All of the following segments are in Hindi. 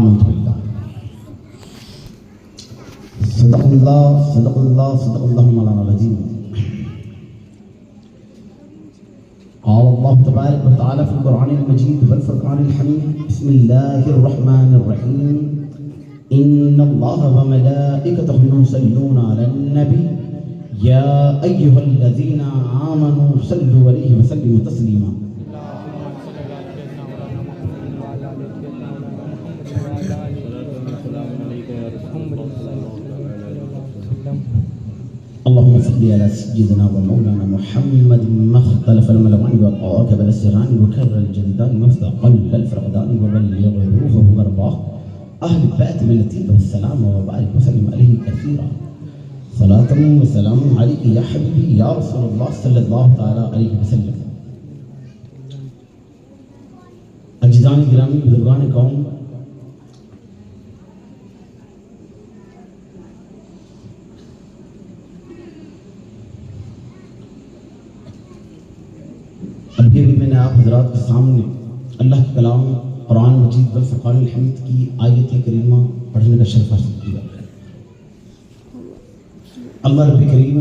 आमन्तु बिल्लाह। सदक़ल्लाहु मौलाना अज़ीम। क़ाल अल्लाहु तबारक व तआला फ़िल क़ुरआनिल मजीद वल फ़ुरक़ानिल हमीद। बिस्मिल्लाहिर रहमानिर रहीम। इन्नल्लाहा व मलाइकतहु युसल्लूना अलन नबी या अय्युहल्लज़ीना आमनू सल्लु अलैहि व सल्लिमू तस्लीमा। अल्लाहुम्मा सल्लि अला सय्यिदिना व मौलाना मुहम्मद मख्तलफल मलवानि व क़वाक़िबल सिरानि व कर्रल जदीदानि व फ़क़ल्ल फ़रक़दानि व बल्लिग़ रूहहु व अरवाह अहल बैत मिल्लतिक व सलाम व बारिक व सल्लिम अलैहि कसीरा। सलातन व सलामुन अलैका या हबीबी या रसूलल्लाह सल्लल्लाहु तआला अलैहि वसल्लम। अज़ीज़ान गिरामी, बुज़ुर्गान कौम, अभी मैंने आप हज़रात के सामने अल्लाह के कलाम कुरान मजीद वल फ़ुरक़ानिल हमीद की आयत करीमा पढ़ने का शर्फ हासिल किया। अल्लाह रब्बुल करीम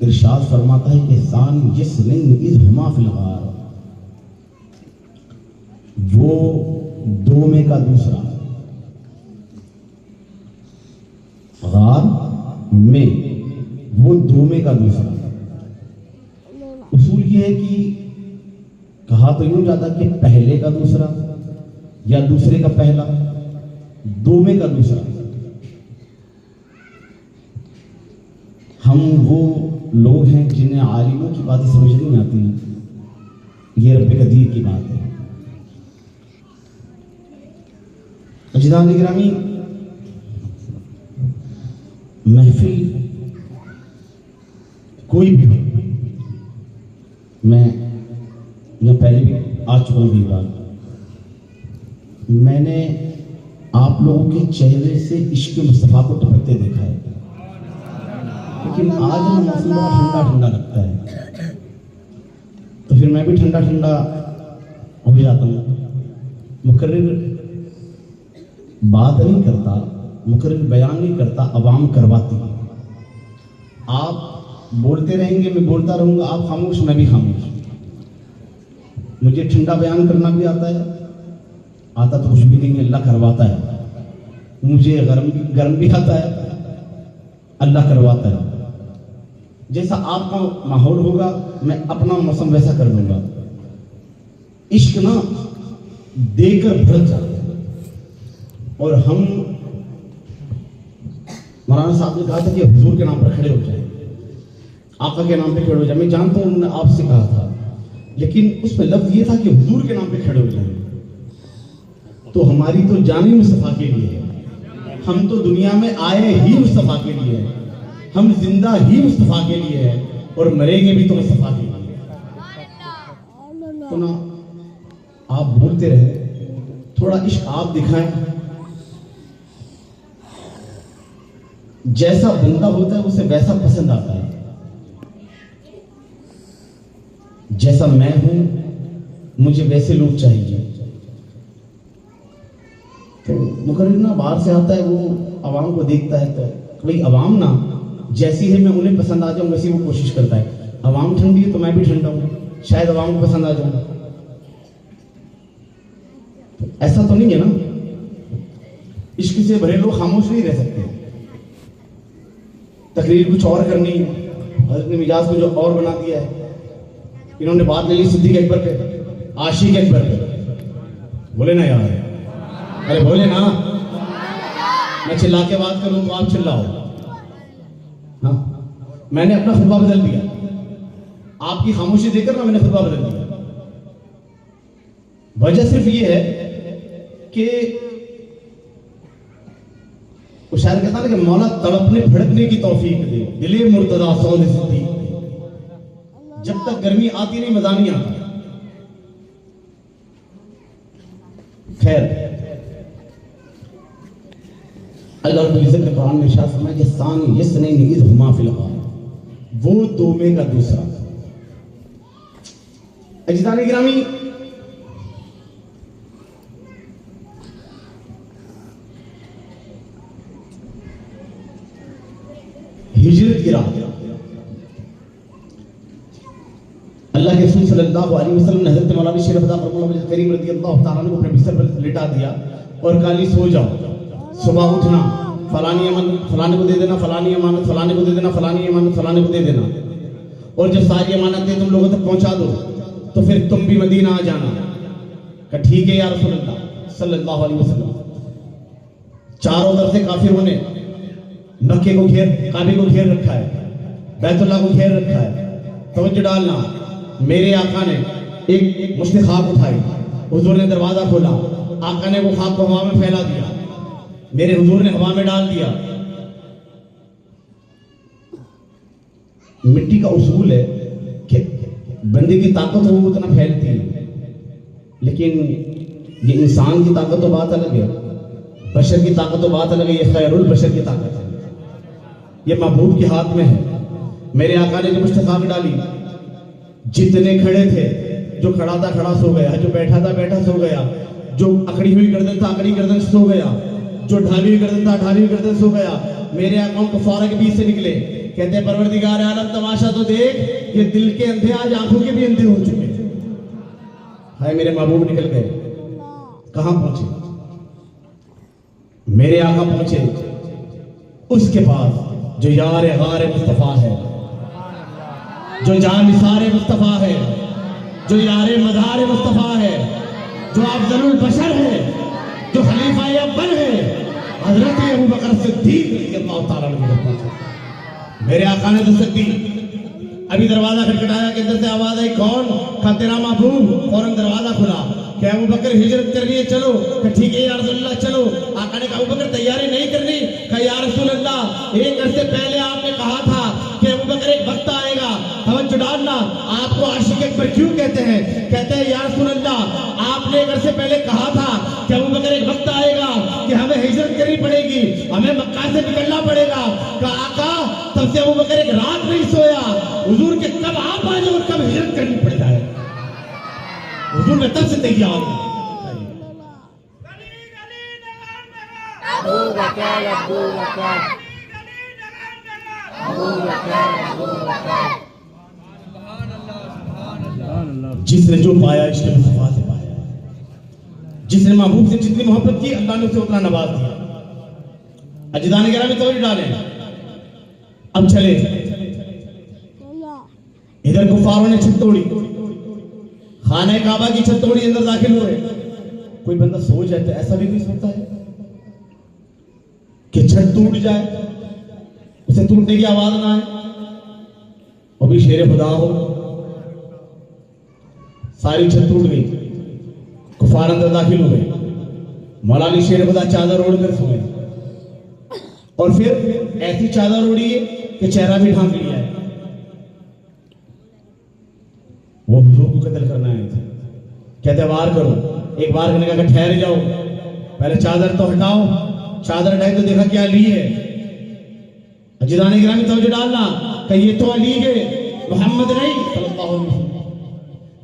इरशाद फरमाता है कि सान यस्निन इज़ हुमा फ़िल गार, वो दो में का दूसरा, गार में वो दो में का दूसरा। उसूल ये है कि कहा तो यूं जाता कि पहले का दूसरा या दूसरे का पहला, दो में का दूसरा। हम वो लोग हैं जिन्हें आलिमों की बातें समझ नहीं आती, ये रब्बे कदीर की बात है। अज़ीज़ान गिरामी, महफिल कोई भी हो, मैं यहाँ पहले भी आ चुका हूँ, बार मैंने आप लोगों के चेहरे से इश्क मुस्तफ़ा को टपकते देखा है, लेकिन आज ना मौसम बड़ा ठंडा ठंडा लगता है, तो फिर मैं भी ठंडा ठंडा हो जाता हूँ। मुकर्रिर बात नहीं करता, मुकर्रिर बयान नहीं करता, अवाम करवाती है। आप बोलते रहेंगे, मैं बोलता रहूँगा, आप खामोश, मैं भी खामोश। मुझे ठंडा बयान करना भी आता है, आता तो कुछ भी नहीं, अल्लाह करवाता है। मुझे गर्म भी आता है, अल्लाह करवाता है। जैसा आपका माहौल होगा, मैं अपना मौसम वैसा कर दूंगा। इश्क ना देकर भड़क जाता है। और हम, मौलाना साहब ने कहा था कि हुजूर के नाम पर खड़े हो जाए, आका के नाम पे खड़े हो जाए। मैं जानता हूँ उन्होंने आपसे कहा था, लेकिन उसमें लफ्ज ये था कि हुजूर के नाम पे खड़े हो जाए। तो हमारी तो जान ही मुस्तफ़ा के लिए है, हम तो दुनिया में आए ही मुस्तफ़ा के लिए है, हम जिंदा ही मुस्तफ़ा के लिए है और मरेंगे भी तो मुस्तफ़ा के लिए। तो ना आप बोलते रहे, थोड़ा इश्क आप दिखाएं। जैसा बंदा होता है उसे वैसा पसंद आता है। जैसा मैं हूं मुझे वैसे लोग चाहिए। तो मुकर्रिर ना बाहर से आता है, वो आवाम को देखता है, तो भाई आवाम ना जैसी है मैं उन्हें पसंद आ जाऊं, वैसी वो कोशिश करता है। आवाम ठंडी है तो मैं भी ठंडा हूं, शायद आवाम को पसंद आ जाऊं। तो ऐसा तो नहीं है ना, इश्क से भरे लोग खामोश नहीं रह सकते। तकरीर कुछ और करनी है, हज़रत ने मिजाज को जो और बना दिया है। इन्होंने बात ले ली सिद्दीक़ अकबर पे, आशिक अकबर पे। बोले ना यार, अरे बोले ना, मैं चिल्ला के बात करूं तो आप चिल्लाओ। हाँ, मैंने अपना खुतबा बदल दिया, आपकी खामोशी देखकर ना मैंने खुतबा बदल दिया। वजह सिर्फ ये है कि वो शायर कहता है कि मौला तड़पने भड़कने की तौफीक दे, दिले मुर्तदा सौद सिद्दीक़। जब तक गर्मी आती नहीं मजा नहीं आता। खैर, अल्लाह रब्बुल इज्जत ने कुरान में इरशाद फरमाया कि सानी यस्नैन इज़ हुमा फ़िल गार, वो दो में का दूसरा। अज़ीज़ान गिरामी, हिजरत गिरा। अल्लाह के रसूल सल्लल्लाहु अलैहि वसल्लम ने हज़रत मौलाना शेर अब्दुल मुहम्मद करीम रज़ियल्लाहु ताला अन्हु को अपने बिस्तर पर लिटा दिया और कहा सो जाओ, सुबह उठना, फलानी अमानत फलाने को दे देना, फलानी अमानत फलाने को दे देना, फलानी अमानत फलाने को दे देना, और जब सारी अमानतें तुम लोगों तक पहुंचा दो तो फिर तुम भी मदीना आ जाना। कहा ठीक है या रसूल अल्लाह सल्लल्लाहु अलैहि वसल्लम। चारों तरफ से काफिरों ने मक्के को घेर, काबे को घेर रखा है, बैतुल्लाह को घेर रखा है। तवज्जो डालना, मेरे आका ने एक मुश्त खाक उठाई, हुजूर ने दरवाजा खोला, आका ने वो खाक को हवा में फैला दिया, मेरे हुजूर ने हवा में डाल दिया। मिट्टी का उसूल है कि बंदे की ताकत वो उतना फैलती है, लेकिन ये इंसान की ताकत तो बात अलग है, बशर की ताकत तो बात अलग है, ये खैरुल बशर की ताकत है, ये महबूब के हाथ में है। मेरे आका ने जो मुश्तखाक डाली, जितने खड़े थे, जो खड़ा था खड़ा सो गया, जो बैठा था बैठा सो गया, जो अकड़ी हुई गर्दन था अकड़ी गर्दन सो गया, जो ढाली हुई गर्दन था ढाली हुई गर्दन सो गया। मेरे आका कुफारा के बीच से निकले, कहते हैं परवरदिगार आलम तमाशा तो देख, ये दिल के अंधे आज आंखों के भी अंधे हो चुके। हाय मेरे महबूब निकल गए, कहां पहुंचे? मेरे आका पहुंचे उसके पास जो यार गार मुस्तफा है, जो जान निसार मुस्तफा है, जो यार मदार मुस्तफा है, जो अफजलुल बशर है, जो खलीफा अव्वल है, हजरत अबू बकर सिद्दीक रज़ियल्लाहु ताला अन्हु पहुंचे। मेरे आका ने दस्तक दी, अभी दरवाजा खटखटाया कि अंदर से आवाज आई, कौन? कहा तेरा महबूब। फौरन दरवाजा खुला, क्या अबू बकर हिजरत करनी है? चलो। ठीक है या रसूल अल्लाह चलो। आका ने कहा अबू बकर तैयारी नहीं करनी? कहा या रसूल अल्लाह एक अरसे पहले आपने कहा था कि अबू बकर एक वक्त आएगा। तवज्जो डालना, आपको आशिक अकबर क्यों कहते हैं? कहते हैं या रसूल अल्लाह आपने एक अरसे पहले कहा था कि अबू बकर एक वक्त आएगा कि हमें हिजरत करनी पड़ेगी, हमें मक्का से निकलना पड़ेगा। कहा आका तब से अबू बकर एक रात नहीं सोया, हुजूर के कब आप आ जाओ और कब हिजरत करनी पड़ जाए। हुजूर में तब से तैयार हूं। जिसने जो पाया इश्क़ मुस्तफा से पाया, जिसने महबूब से जितनी मोहब्बत की अल्लाह ने उसे उतना नवाज दिया। अजीज़ान गिरामी तवज्जो डालें, अब चले। इधर कुफारों ने छत तोड़ी, खाने काबा की छत तोड़ी, अंदर दाखिल हुए। कोई बंदा सो जाए तो ऐसा भी कोई सोचता है कि छत टूट जाए, उसे टूटने की आवाज ना आए, वो भी शेर खुदा हो। सारी छत टूट गई, कुफार अंदर दाखिल हुए, मौलाना शेर खुदा चादर ओढ़कर सोए, और फिर ऐसी चादर ओढ़ी है कि चेहरा भी ढांक लिया है। वो हुजूर को कत्ल करना आए थे, कहते वार करो। एक बार कहने का ठहर जाओ, पहले चादर तो हटाओ। चादर हटाई तो देखा क्या अली है। अजीज़ान गिरामी तवज्जो डालना, कि ये तो अली है, मोहम्मद नहीं सल्लल्लाहु अलैहि वसल्लम।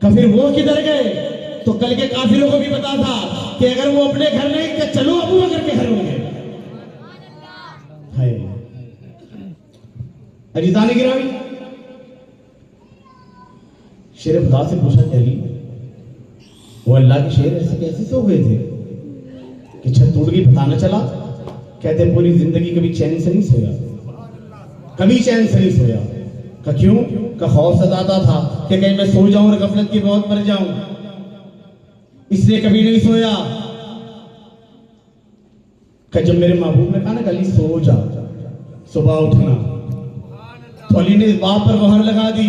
का फिर वो किधर गए? तो कल के काफिरों को भी पता था कि अगर वो अपने घर नहीं कि चलो अबू बकर के घर होंगे। अजीज़ान गिरामी, शेर खुदा से पूछा अली, वो अल्लाह के शेर ऐसे कैसे सो गए थे कि छत टूट गई पता न चला? कहते पूरी जिंदगी कभी चैन से नहीं सोया, कभी चैन से नहीं सोया। का क्यों? का खौफ सताता था कि कहीं मैं सो जाऊं और गफलत की मौत मर जाऊं, इसलिए कभी नहीं सोया। का जब मेरे महबूब ने कहा ना अली सो जा, सुबह उठना, तो अली ने इस बात पर मोहर लगा दी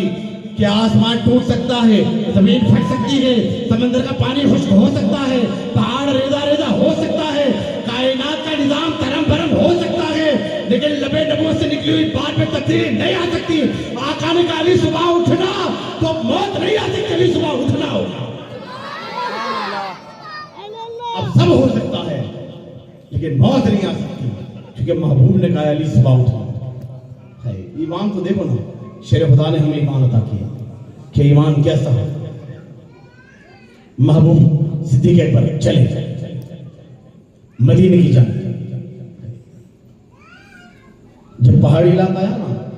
कि आसमान टूट सकता है, जमीन फट सकती है, समंदर का पानी खुश्क हो सकता है, पहाड़ रेजा रेजा हो सकता है, कायनात का निजाम तरम भरम हो सकता है, लेकिन लबे नबूवत से निकली हुई बात में तब्दीली नहीं आ सकती। आका ने कहा अली सुबह उठना तो मौत नहीं आ सकती, अली सुबह उठना होगा। अब सब हो सकता है लेकिन मौत नहीं आ सकती, क्योंकि महबूब ने कहा अली सुबह उठना है। ईमान तो देखो ना, शेर खुदा ने हमें ईमान अता किया कि ईमान कैसा है। महबूब सिद्दीक अकबर चले मदीने की जान। जब पहाड़ी इलाका आया ना,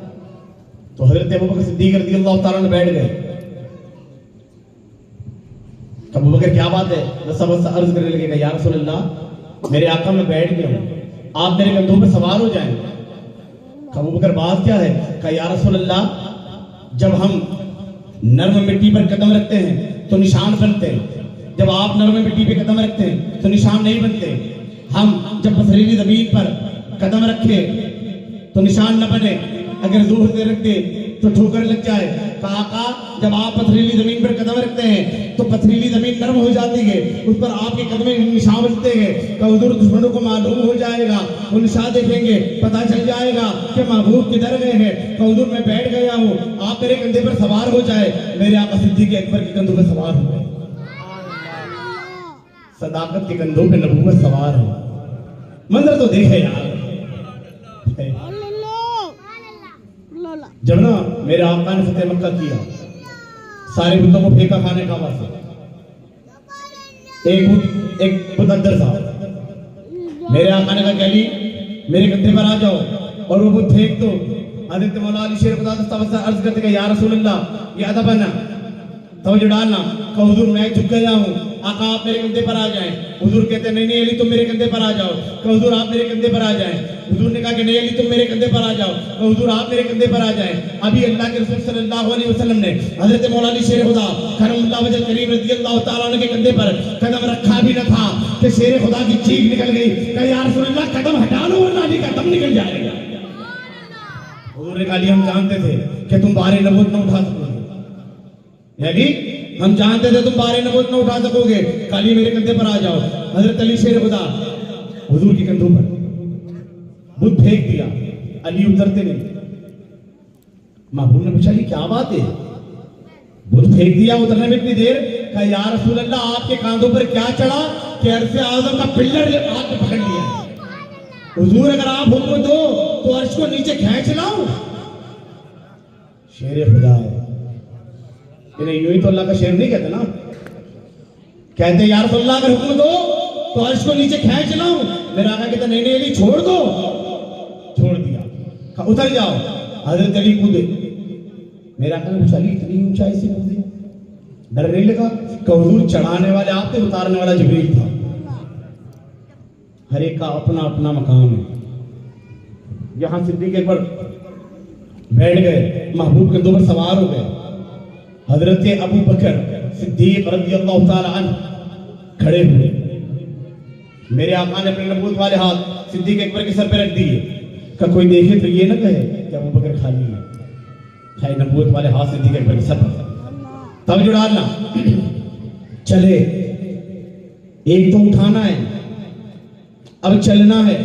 तो हजरत अबू बकर सिद्दीक रज़ियल्लाहु ताला अन्हु बैठ गए। अबू बकर क्या बात है, सबसे अर्ज करने लगे, या रसूल अल्लाह मेरे आका में बैठ गया हूं, आप मेरे कंधों पर सवार हो जाएं। अबू बकर बात क्या है, कहा या रसूल अल्लाह जब हम नर्म मिट्टी पर कदम रखते हैं तो निशान बनते हैं, जब आप नर्म मिट्टी पे कदम रखते हैं तो निशान नहीं बनते। हम जब पथरीली जमीन पर कदम रखे तो निशान न बने, अगर जोर से रख दे तो ठोकर लग जाए। काका जब आप पथरीली जमीन पर कदम रखते हैं तो पथरीली जमीन नरम हो जाती है, उस पर आपके कदमे निशान बनते हैं। हुजूर दुश्मनों को मालूम हो जाएगा, वो निशान देखेंगे, पता चल जाएगा कि महबूब किधर गए हैं। हुजूर मैं बैठ गया हूँ, आप मेरे कंधे पर सवार हो जाए। मेरे आका सिद्दीक अकबर के कंधों पर सवार हो गए। सदाकत के कंधों पे नबूवत सवार है। मंजर तो देखे यार, जब ना मेरे आका ने फतेह मक्का किया, सारे बुतों को फेंका खाने का वास्ते, एक बुत अंदर था। मेरे आका ने कहा गली मेरे कंधे पर आ जाओ और वो बुत फेंक दो। हजरत मौला अली शेर खुदा दस्ता अर्ज करते गए, या रसूल अल्लाह ये अदब है ना, तवज्जो डालना। कहा हुजूर मैं झुक गया हूँ, आका आप मेरे कंधे पर आ जाएं। हुजूर कहते हैं नहीं अली तुम मेरे कंधे पर आ जाओ। कहा हुजूर आप मेरे कंधे पर आ जाएं। हुजूर ने कहा कि नहीं अली तुम मेरे कंधे पर आ जाओ। कहा हुजूर आप मेरे कंधे पर आ जाएं। अभी अल्लाह के रसूल सल्लल्लाहु अलैहि वसल्लम ने हजरत मौला अली शेर खुदा करमुल्लाह वजह करीम रज़ियल्लाहु ताला अन्हु के कंधे पर कदम रखा भी न था कि शेर खुदा की चीख निकल गई, कहा या रसूल अल्लाह कदम हटा लो वरना अली का दम निकल जाएगा। हुजूर ने कहा अली हम जानते थे कि तुम बारे नबूवत न उठा सकोगे, यानी हम जानते थे तुम बारे नबूवत न उठा सकोगे, काली मेरे कंधे पर आ जाओ। हजरत अली शेर खुदा हुजूर के कंधों पर बुत फेंक दिया, अली उतरते नहीं। महबूब ने पूछा ये क्या बात है, बुत फेंक दिया, उतरने में इतनी देर। कहा या रसूल अल्लाह आपके कांधों पर क्या चढ़ा कि अर्श आज़म का पिल्लर हाथ में पकड़ लिया। हुजूर अगर आप हुक्म दो तो अर्श को नीचे खींच लाऊं। शेर खुदा है, इन्हें यूं ही तो अल्लाह का शेर नहीं कहते ना, कहते या रसूल अल्लाह अगर हुक्म दो तो अर्श को नीचे खींच लाऊं। मेरा आका कहता नहीं अली छोड़ दो, छोड़ दिया। कहा उतर जाओ। हजरत अली कूदे। मेरा आका ने पूछा अली इतनी ऊंचाई से कूदे, डर नहीं लगा? कहा हुजूर चढ़ाने वाले आप थे, उतारने वाला जिब्रील था, हर एक का अपना अपना मकाम है। यहां सिद्दीक एक बार बैठ गए, महबूब के दो पर सवार हो गए। हजरत अबू बकर सिद्दीक रज़ियल्लाहु ताला अन्हु खड़े हुए। मेरे आका ने अपने नबूवत वाले हाथ सिद्दीक अकबर के सर पे रख दिए। का कोई देखे तो ये ना कहे कि अबू बकर खाली है, खाली नबूवत वाले हाथ सिद्दीक अकबर के सर पर। तब जो डालना चले, एक तो उठाना है, अब चलना है,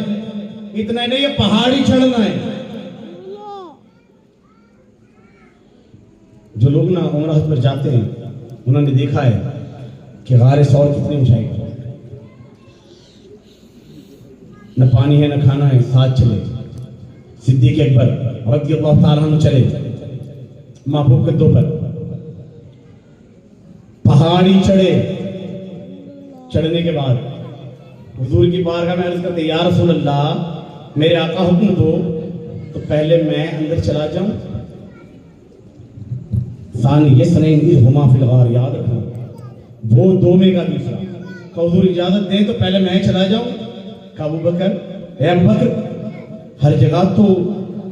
इतना नहीं ये पहाड़ी चढ़ना है। जो लोग ना उमरा पर जाते हैं उन्होंने देखा है कि गारे सौर कितनी ऊंचाई पर है, न पानी है न खाना है, साथ चले। सिद्दीक अकबर रज़ियल्लाहु ताला अन्हु चले महबूब के दो पर, पहाड़ी चढ़े। चढ़ने के बाद हुजूर की बारगाह में अर्ज करते या रसूल अल्लाह मेरे आका हुक्म दो तो पहले मैं अंदर चला जाऊं, सानी ये सनैन इज़ हुमा फिल गार, याद रखना वो दो में का दूसरा। का हुजूर इजाजत दें तो पहले मैं चला जाऊं। का अबू बकर ए अबू बकर हर जगह तो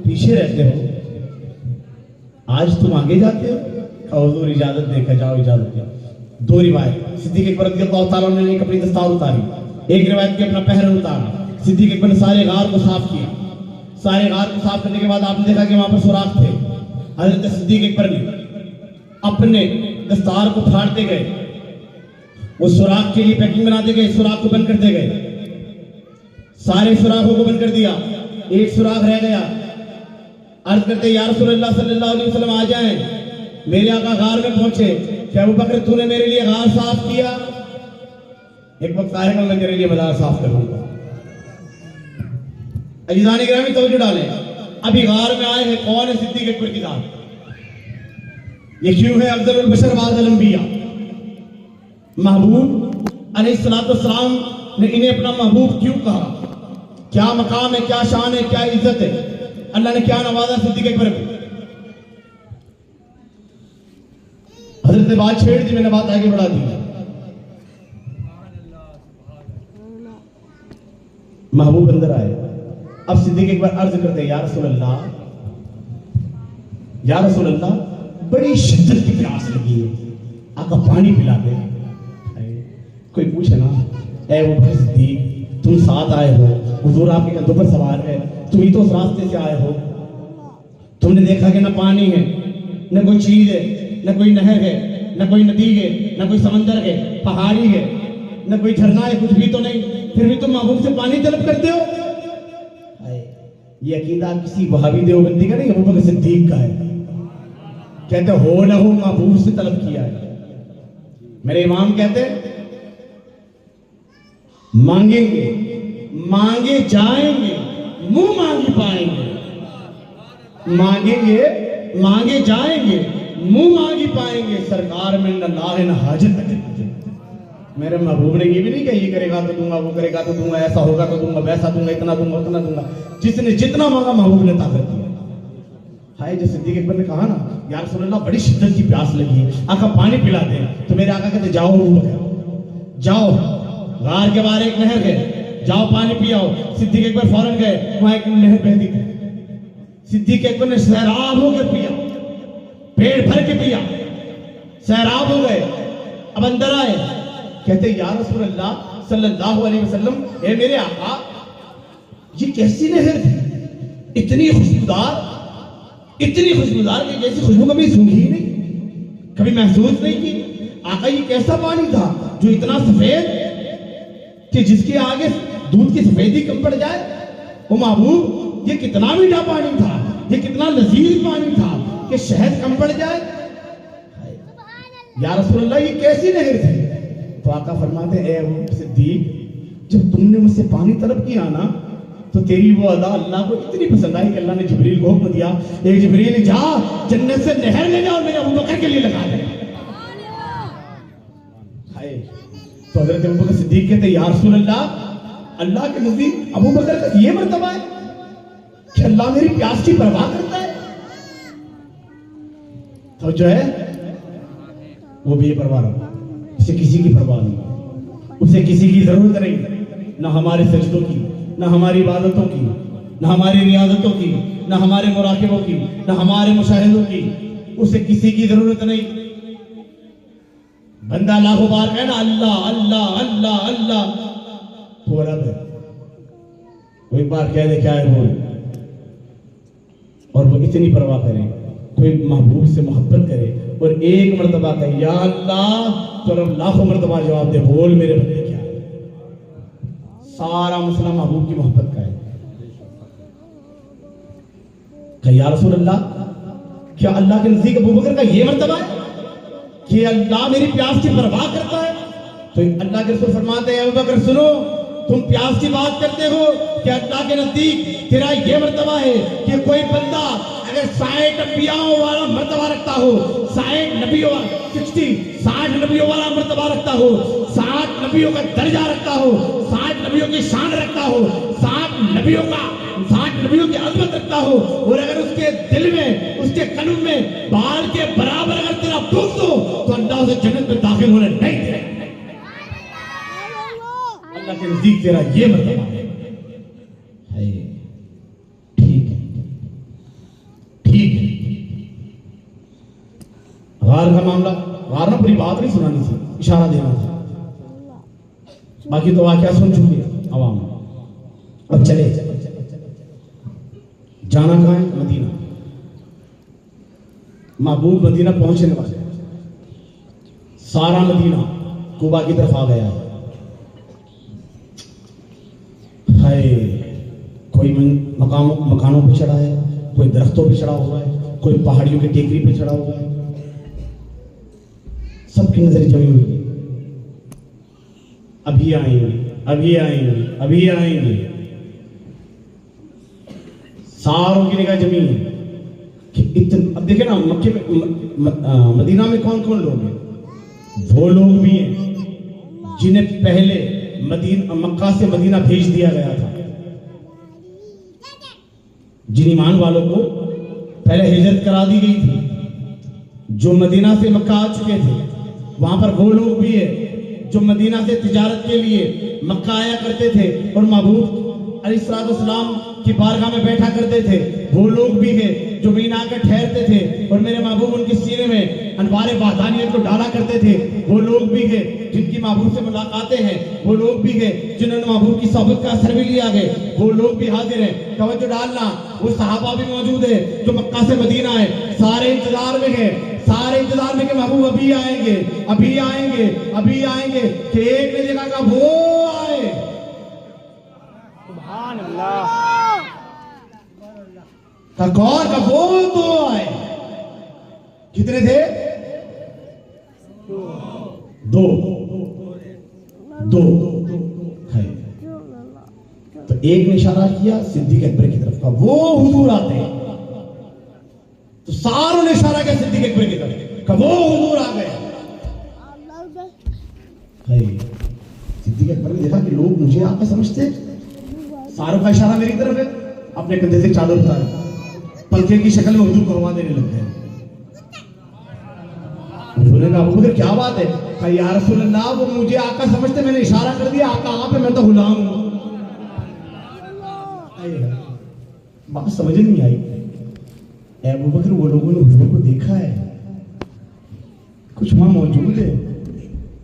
पीछे रहते हो, आज तुम आगे जाते हो। का हुजूर इजाजत दे, जाओ इजाजत दे। दो रिवायत, सिद्दीक अकबर रज़ियल्लाहु ताला अन्हु ने एक अपनी दस्तार उतारी, एक रिवायत के अपना पहरन उतारा। सिद्दीक अकबर ने सारे गार को साफ किया। सारे गार को साफ करने के बाद आपने देखा कि वहां पर सुराख थे। हजरत सिद्दीक अकबर ने अपने दस्तार को फाड़ते गए, उस सुराख के लिए पैकिंग बनाते गए, सुराख को बंद करते गए। सारे सुराखों को बंद कर दिया, एक सुराख रह गया। अर्ज करते या रसूल अल्लाह सल्लल्लाहु अलैहि वसल्लम आ जाएं। मेरे आका गार में पहुंचे। क्या अबू बकर तूने मेरे लिए गार साफ किया? एक वक्त आएगा मैं तेरे लिए बाजार साफ करूंगा। अजीज़ान गिरामी तवज्जो डालें, अभी गार में आए हैं कौन है? सिद्दीक अकबर की जात। ये क्यों है? अफज़लुल बशर बादल अंबिया, महबूब अलैहिस्सलातु वस्सलाम ने इन्हें अपना महबूब क्यों कहा? क्या मकाम है, क्या शान है, क्या इज्जत है? अल्लाह ने क्या नवाजा सिद्दीक अकबर को? हजरत ने बात छेड़ दी, मैंने बात आगे बढ़ा दी। महबूब अंदर आए। अब सिद्दीक एक बार अर्ज करते हैं, या रसूल अल्लाह, या रसूल अल्लाह, बड़ी शिद्दत की प्यास लगी है, आका पानी पिला दे। कोई पूछे ना, ए वो बकर सिद्दीक, तुम साथ आए हो, हुजूर आपके कंधों पर सवार है, तुम ही तो उस रास्ते से आए हो, तुमने देखा कि ना पानी है, न कोई चीज है, न कोई नहर है, न कोई नदी है, न कोई समंदर है, पहाड़ी है, न कोई झरना है, कुछ भी तो नहीं, फिर भी तुम महबूब से पानी तलब करते हो। ये अकीदा किसी वहाबी देवबंदी का नहीं, अबू बकर सिद्दीक का है। कहते हो न हो महबूब से तलब किया है। मेरे इमाम कहते मांगेंगे मांगे जाएंगे, मुंह मांगी पाएंगे। मांगेंगे मांगे जाएंगे, मुंह मांगी पाएंगे, सरकार में न लाहे न हाजत। मेरे महबूब ने ये भी नहीं कहा ये करेगा तो दूंगा, वो करेगा तो दूंगा, ऐसा होगा तो दूंगा, वैसा दूंगा, इतना दूंगा, उतना दूंगा। जिसने जितना मांगा महबूब ने ताकत दिया। हाय, जो सिद्दीक अकबर ने कहा ना, या रसूल अल्लाह, बड़ी शिद्दत की प्यास लगी है, आका पानी पिला दे। तो मेरे आका कहते जाओ, जाओ, गार के बाहर एक नहर है, जाओ पानी पियाओ। सिद्दीक अकबर फौरन गए, वहां एक नहर बहती थी। सिद्दीक अकबर ने सैराब होकर पिया, पेट भर के पिया, सैराब हो गए। अब अंदर आए, कहते या रसूल अल्लाह सल्लल्लाहु अलैहि वसल्लम, ए मेरे आका, ये कैसी नहर थी, इतनी खुशबूदार कि जैसी खुशबू कभी सूंघी ही नहीं, कभी महसूस नहीं की। आका, ये कैसा पानी था जो इतना सफेद कि जिसके आगे दूध की सफेदी कम पड़ जाए। ओ महबूब, ये कितना मीठा पानी था, ये कितना लजीज पानी था कि शहद कम पड़ जाए। या रसूल अल्लाह, ये कैसी नहर थी? तो आका फरमाते, ए सिद्दीक, जब तुमने मुझसे पानी तलब किया ना, तो तेरी वो अदा अल्लाह को इतनी पसंद आई कि अल्लाह ने जिब्रील को हुक्म दिया, एक जिब्रील जा जन्नत से नहर ले जाओ, मेरे अबू बकर के लिए लगा दे। हाय, तो हजरत अबू बकर सिद्दीक कहते, या रसूल अल्लाह, अल्लाह के नजदीक अबू बकर का ये मर्तबा है कि अल्लाह मेरी प्यास की परवाह करता है। तो जो है वो बेपरवाह रहा, उसे किसी की परवाह नहीं, उसे किसी की जरूरत नहीं, ना हमारे सजदों की, ना हमारी इबादतों की, ना हमारी रियाजतों की, ना हमारे मुराकिबों की, ना हमारे मुशाहिदों की, उसे किसी की जरूरत नहीं। बंदा लाखों बार कहे ना अल्लाह अल्लाह अल्लाह अल्लाह, तो रब है, वो एक बार कह दे क्या है बोल, और वो इतनी परवाह करे, कोई महबूब से मोहब्बत करे और एक मर्तबा कहे या अल्लाह, तो रब लाखों मर्तबा जवाब दे, बोल मेरे बंदे क्या है। सारा मसला महबूब की मोहब्बत का है। या रसूल अल्लाह, क्या अल्लाह के नजदीक अबू बकर का ये मर्तबा है कि अल्लाह मेरी प्यास की परवाह करता है? तो अल्लाह के रसूल फरमाते हैं, अबू बकर सुनो, तुम प्यास की बात करते हो कि अल्लाह के नजदीक तेरा ये मर्तबा है कि कोई बंदा अगर 60 अंबियाओं वाला मर्तबा रखता हो, 60 नबियों 60 नबियों वाला मर्तबा रखता हो, 60 नबियों का दर्जा रखता हो, 60 नबियों की शान रखता हो, 60 नबियों की अजमत रखता हो, और अगर उसके दिल में, उसके कल्ब में बाल के बराबर अगर तेरा बुग़्ज़ हो, तो अल्लाह उसे जन्नत में दाखिल होने नहीं दे। अल्लाह के नजदीक तेरा ये मर्तबा है। ठीक है, ठीक है। गार का मामला, गार ना पूरी बात नहीं सुनानी थी, इशारा देना था, बाकी तो वाकया सुन चुके अवाम। अब चले, जाना कहाँ है? मदीना। महबूब मदीना पहुंचने वाले, सारा मदीना कुबा की तरफ आ गया है। हाय, कोई मकानों पे चढ़ा है, कोई दरख्तों पे चढ़ा हुआ है, कोई पहाड़ियों की टेकरी पे चढ़ा हुआ है, सबकी नजरें जमी हुई। अभी आएंगे, अभी आएंगे, अभी आएंगे, सारों की निगाह जमी है कि इतने। अब देखे ना, मक्के में मदीना में कौन कौन लोग हैं? वो लोग भी हैं जिन्हें पहले मक्का से मदीना भेज दिया गया था, जिन ईमान वालों को पहले हिजरत करा दी गई थी, जो मदीना से मक्का आ चुके थे, वहां पर वो लोग भी है जो मदीना से तिजारत के लिए मक्का आया करते थे और महबूब अलैहिस्सलाम की बारगाह में बैठा करते थे। वो लोग भी है जो मीना आकर ठहरते थे और मेरे महबूब उनके सीने में अनवारे वादानियत को डाला करते थे। वो लोग भी है जिनकी महबूब से मुलाकातें हैं। वो लोग भी है जिन्होंने महबूब की सोहबत का असर भी लिया है। वो लोग भी हाजिर हैं। तवज्जो डालना, वो सहाबा भी मौजूद है जो मक्का से मदीना है। सारे इंतजार में है, सारे इंतजार में कि महबूब अभी आएंगे, अभी आएंगे, अभी आएंगे। कि एक ने देखा का वो आए, सुभान अल्लाह, का कौन का वो तो आए। कितने थे? दो दो है। तो एक ने इशारा किया सिद्दीक अकबर की तरफ का, वो हुजूर आते हैं। तो सारों ने इशारा किया सिद्दीक अकबर की तरफ का, वो हुजूर आ गए। सिद्दीक अकबर ने देखा कि लोग मुझे आका समझते हैं, सारों का इशारा मेरी तरफ है। अपने कंधे से चादर उतारी, पंखे की शक्ल में हुजूर को हवा देने लग गए। हुजूर ने कहा अबू बकर क्या बात है? कहा या रसूल अल्लाह, वो मुझे आका समझते, मैंने इशारा कर दिया, आका आप है, मैं तो गुलाम हूं। बात समझ नहीं आई। अबू बकर वो लोगों ने हुजूर को देखा है, कुछ वहां मौजूद है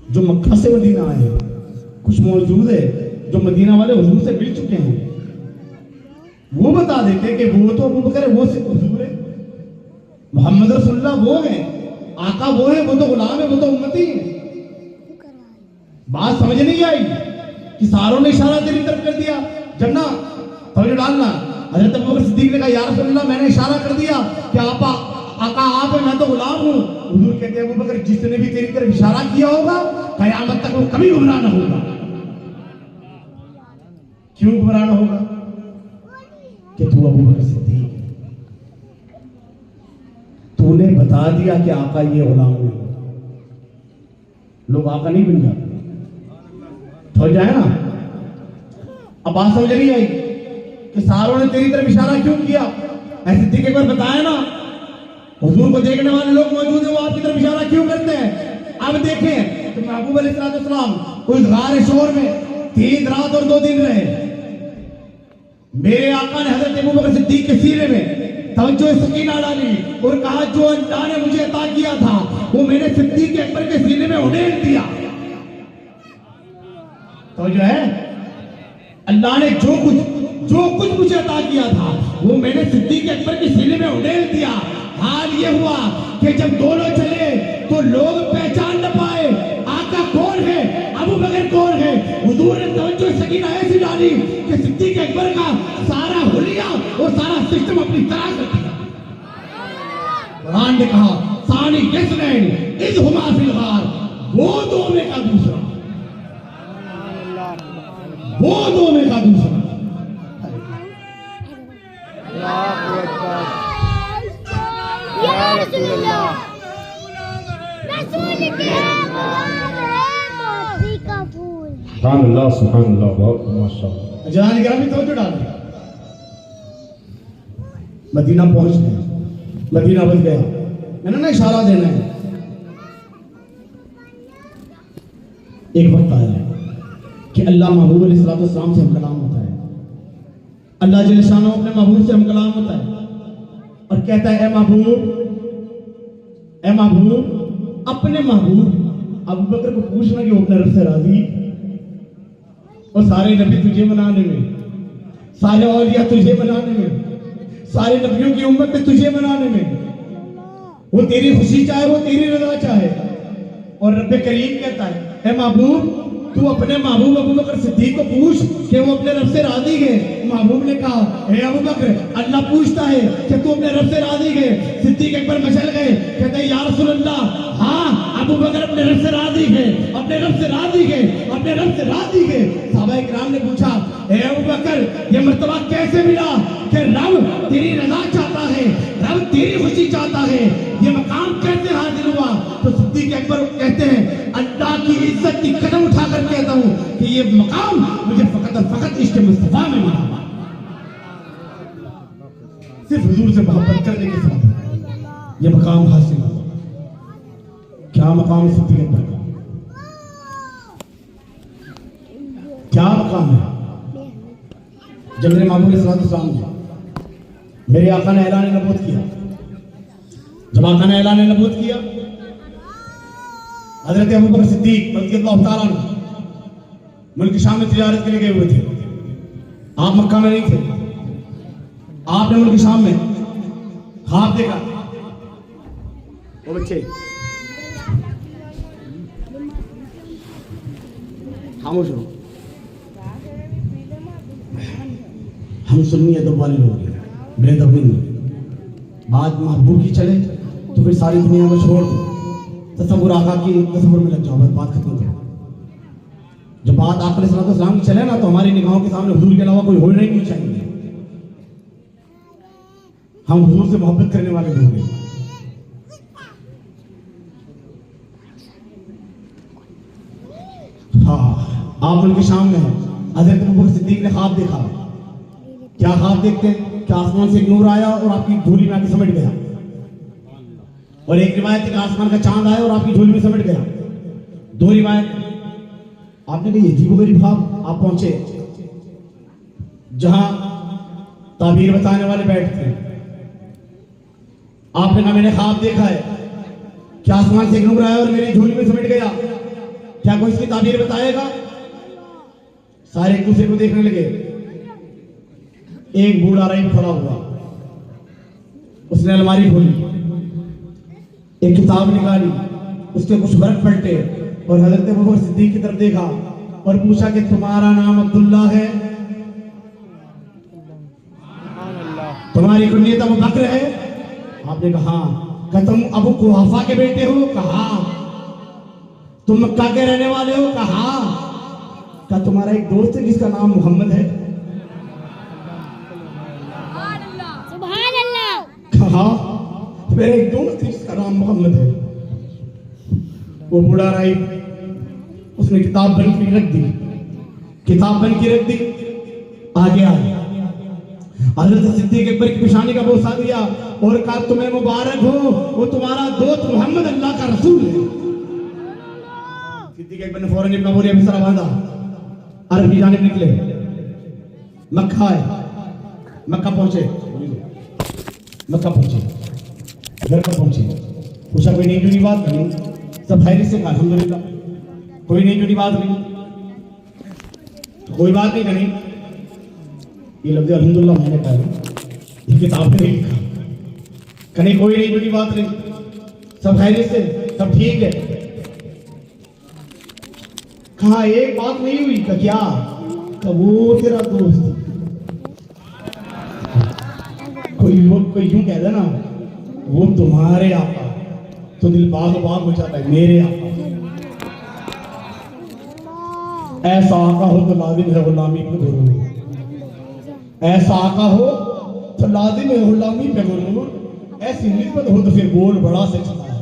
जो मक्का से मदीना आए हैं, कुछ मौजूद है जो मदीना वाले हुजूर से मिल चुके हैं। वो बता देते कि वो तो अबू बकर है, वो हुजूर है, मोहम्मद रसूलुल्लाह वो है, आका वो है, वो तो गुलाम है, वो तो उम्मती है। बात समझ नहीं आई कि सारों ने इशारा तेरी तरफ कर दिया। जब ना तवज्जो डालना, हजरत अबू बकर सिद्दीक ने कहा या रसूलुल्लाह, मैंने इशारा कर दिया कि आका आप है, मैं तो गुलाम हूं। हुजूर कहते हैं अबू बकर, जिसने भी तेरी तरफ इशारा किया होगा कयामत तक वो कभी गुमराह ना होगा। क्यों गुमराह ना होगा? कि तू अबू बकर सिद्दीक है, तूने बता दिया कि आका ये गुलाम है। लोग आका नहीं बन जाते, हो जाए ना। अब बात समझ नहीं आई कि सारों ने तेरी तरफ इशारा क्यों किया? ऐसे सिद्दीक एक बार बताया ना, हुजूर को देखने वाले लोग मौजूद हैं, वो आपकी तरफ इशारा क्यों करते हैं? अब देखें तो महबूब अलैहिस्सलाम उस गारे शोर में 3 रात और 2 दिन रहे। मेरे आका ने हजरत अबू बकर सिद्दीक के सीने में तवज्जो सकीना डाली और कहा जो अल्लाह ने मुझे अता किया था वो मैंने सिद्दीक अकबर के सीने में उड़ेल दिया। तो जो है अल्लाह ने जो कुछ मुझे अता किया था वो मैंने सिद्दीक अकबर के सीने में उड़ेल दिया। हाल ये हुआ कि जब दोनों चले तो लोग पहचान न पाए आका कौन है, अबू बकर कौन है। हुजूर ने तवज्जो सकीना ऐसी डाली कि सिद्दीक अकबर का सारा हुलिया और सारा सिस्टम अपनी तरह कर दिया। कुरान ने कहा सानी किसनैन इज़ हुमा फिल गार, वो दो में का दूसरा, वो दो में का दूसरा। सुभान अल्लाह, सुभान अल्लाह, बहुत माशाअल्लाह। जनानी ग्रामी तवज्जो डाल, मदीना पहुंच गए, मदीना बच गया। मैंने ना इशारा देना है। एक वक्त आया कि अल्लाह महबूब अलैहिस्सलाम से हम कलाम होता है, अल्लाह जल्ल शानो अपने महबूब से हम कलाम होता है और कहता है ए महबूब, अपने महबूब अबू बकर को पूछना कि वो अपने रब से राजी। और सारे नबी तुझे मनाने में, सारे औलिया तुझे मनाने में, सारे नबियों की उम्मत में तुझे मनाने में, वो तेरी खुशी चाहे, वो तेरी रजा चाहे। और रब्बे करीम कहता है ए महबूब, तू अपने महबूब अबू बकर सिद्दीक को पूछ कि वो अपने रब से राजी है। महबूब ने कहा हे अबू बकर, अल्लाह पूछता है कि तू अपने रब से राजी है। सिद्दीक अकबर मचल गए, कहते हैं या रसूल अल्लाह, हाँ अबू बकर अपने रब से राजी है, अपने रब से राजी है, अपने रब से राजी है। सहाबा इकराम ने पूछा हे अबू बकर, ये मर्तबा कैसे मिला कि रब तेरी रजा चाहता है, रब तेरी खुशी चाहता है, ये मकाम कैसे हासिल हुआ? तो सिद्दीक अकबर कहते हैं अल्लाह की इज्जत की कदम उठाकर कहता हूं कि ये मकाम मुझे फकत और फकत इश्क मुस्तफा में मिला, सिर्फ हुजूर से मोहब्बत करने के साथ ये मकाम हासिल हुआ। क्या मकाम है सिद्दीक अकबर का? क्या मकाम है? जब मेरे महबूब अलैहिस्सलाम ने मेरे आका ने ऐलान नबूवत किया, जब आका ने ऐलान नबूवत किया, हजरत अबू बकर सिद्दीक रज़ियल्लाहु ताला अन्हु मुल्क शाम में तिजारत के लिए गए हुए थे। आप मक्का में नहीं थे। आपने मुल्क शाम में ख्वाब देखा। वो बच्चे खामोश हो, हम सुन्नी अदब वाले लोग हैं, बेअदब नहीं। बात महबूब की चले तो फिर सारी दुनिया को छोड़ दो, तसव्वुर आका की तसव्वुर में लग जाओ, बस बात खत्म करो। जब बात आका अलैहिस्सलाम की चले ना तो हमारी निगाहों के सामने हुजूर के अलावा कोई होना ही नहीं चाहिए। हम हुजूर से मोहब्बत करने वाले लोग हैं। हाँ, आप उनकी शाम में हैं। हज़रत अबू बकर सिद्दीक ने ख्वाब देखा। क्या ख्वाब देखते हैं कि आसमान से एक नूर आया और आपकी झोली में आके समझ गया, और एक रिवायत है कि आसमान का चांद आया और आपकी झोली में समझ गया। दो रिवायत। आपने कहा ये अजीब-ओ-गरीब ख्वाब। आप पहुंचे जहां ताबीर बताने वाले बैठते हैं। आपने कहा मैंने ख्वाब देखा है कि आसमान से एक नूर आया और मेरी झोली में समेट गया, क्या कोई इसकी ताबीर बताएगा? सारे एक दूसरे को देखने लगे। एक बूढ़ा रही खड़ा हुआ, उसने अलमारी खोली, एक किताब निकाली, उसके कुछ वर्क पलटे और हजरत अबू बकर सिद्दीक की तरफ देखा और पूछा कि तुम्हारा नाम अब्दुल्ला है? तुम्हारी कुन्नियत अबू बकर है? आपने कहा हाँ। क्या तुम अबू कुहाफा के बेटे हो? कहा। तुम मक्का के रहने वाले हो? कहा। क्या तुम्हारा एक दोस्त है जिसका नाम मोहम्मद है? सुभान अल्लाह। कहा मेरा एक दोस्त है जिसका नाम मोहम्मद है। वो बूढ़ा राई, उसने किताब बन के रख दी, किताब बन के रख दी, आगे आ गया। हज़रत सिद्दीक अकबर की पेशानी का बोसा दिया और कहा तुम्हें मुबारक हो, वो तुम्हारा दोस्त मोहम्मद अल्लाह का रसूल है। सिद्दीक अकबर ने फौरन अपना बोरिया बिस्तरा बांधा, अरब की जानिब निकले। मक्का है, मक्का पहुंचे, मक्का पहुंचे, घर पर पहुंचे। पूछा कोई नहीं जुड़ी बात नहीं? सब खैरियत से? अल्हम्दुलिल्लाह। कोई नहीं जुड़ी बात नहीं? कोई बात नहीं कहीं? ये लफ्ज़ अल्हम्दुलिल्लाह मैंने कहा, ये किताब में नहीं लिखा। कहीं कोई नहीं जुड़ी बात नहीं, सब खैरियत से, सब ठीक है। कहा एक बात नहीं हुई? का क्या? वो तेरा दोस्त। कोई यूं कह दे ना वो तुम्हारे आका, तो दिल बाग बाग हो जाता है। मेरे आका, ऐसा आका हो तो लाजिम है गुलामी पे गुरूर। ऐसा आका हो तो लाजिम है गुलामी पे गुरूर। ऐसी निस्बत हो तो फिर बोल बड़ा सचता है।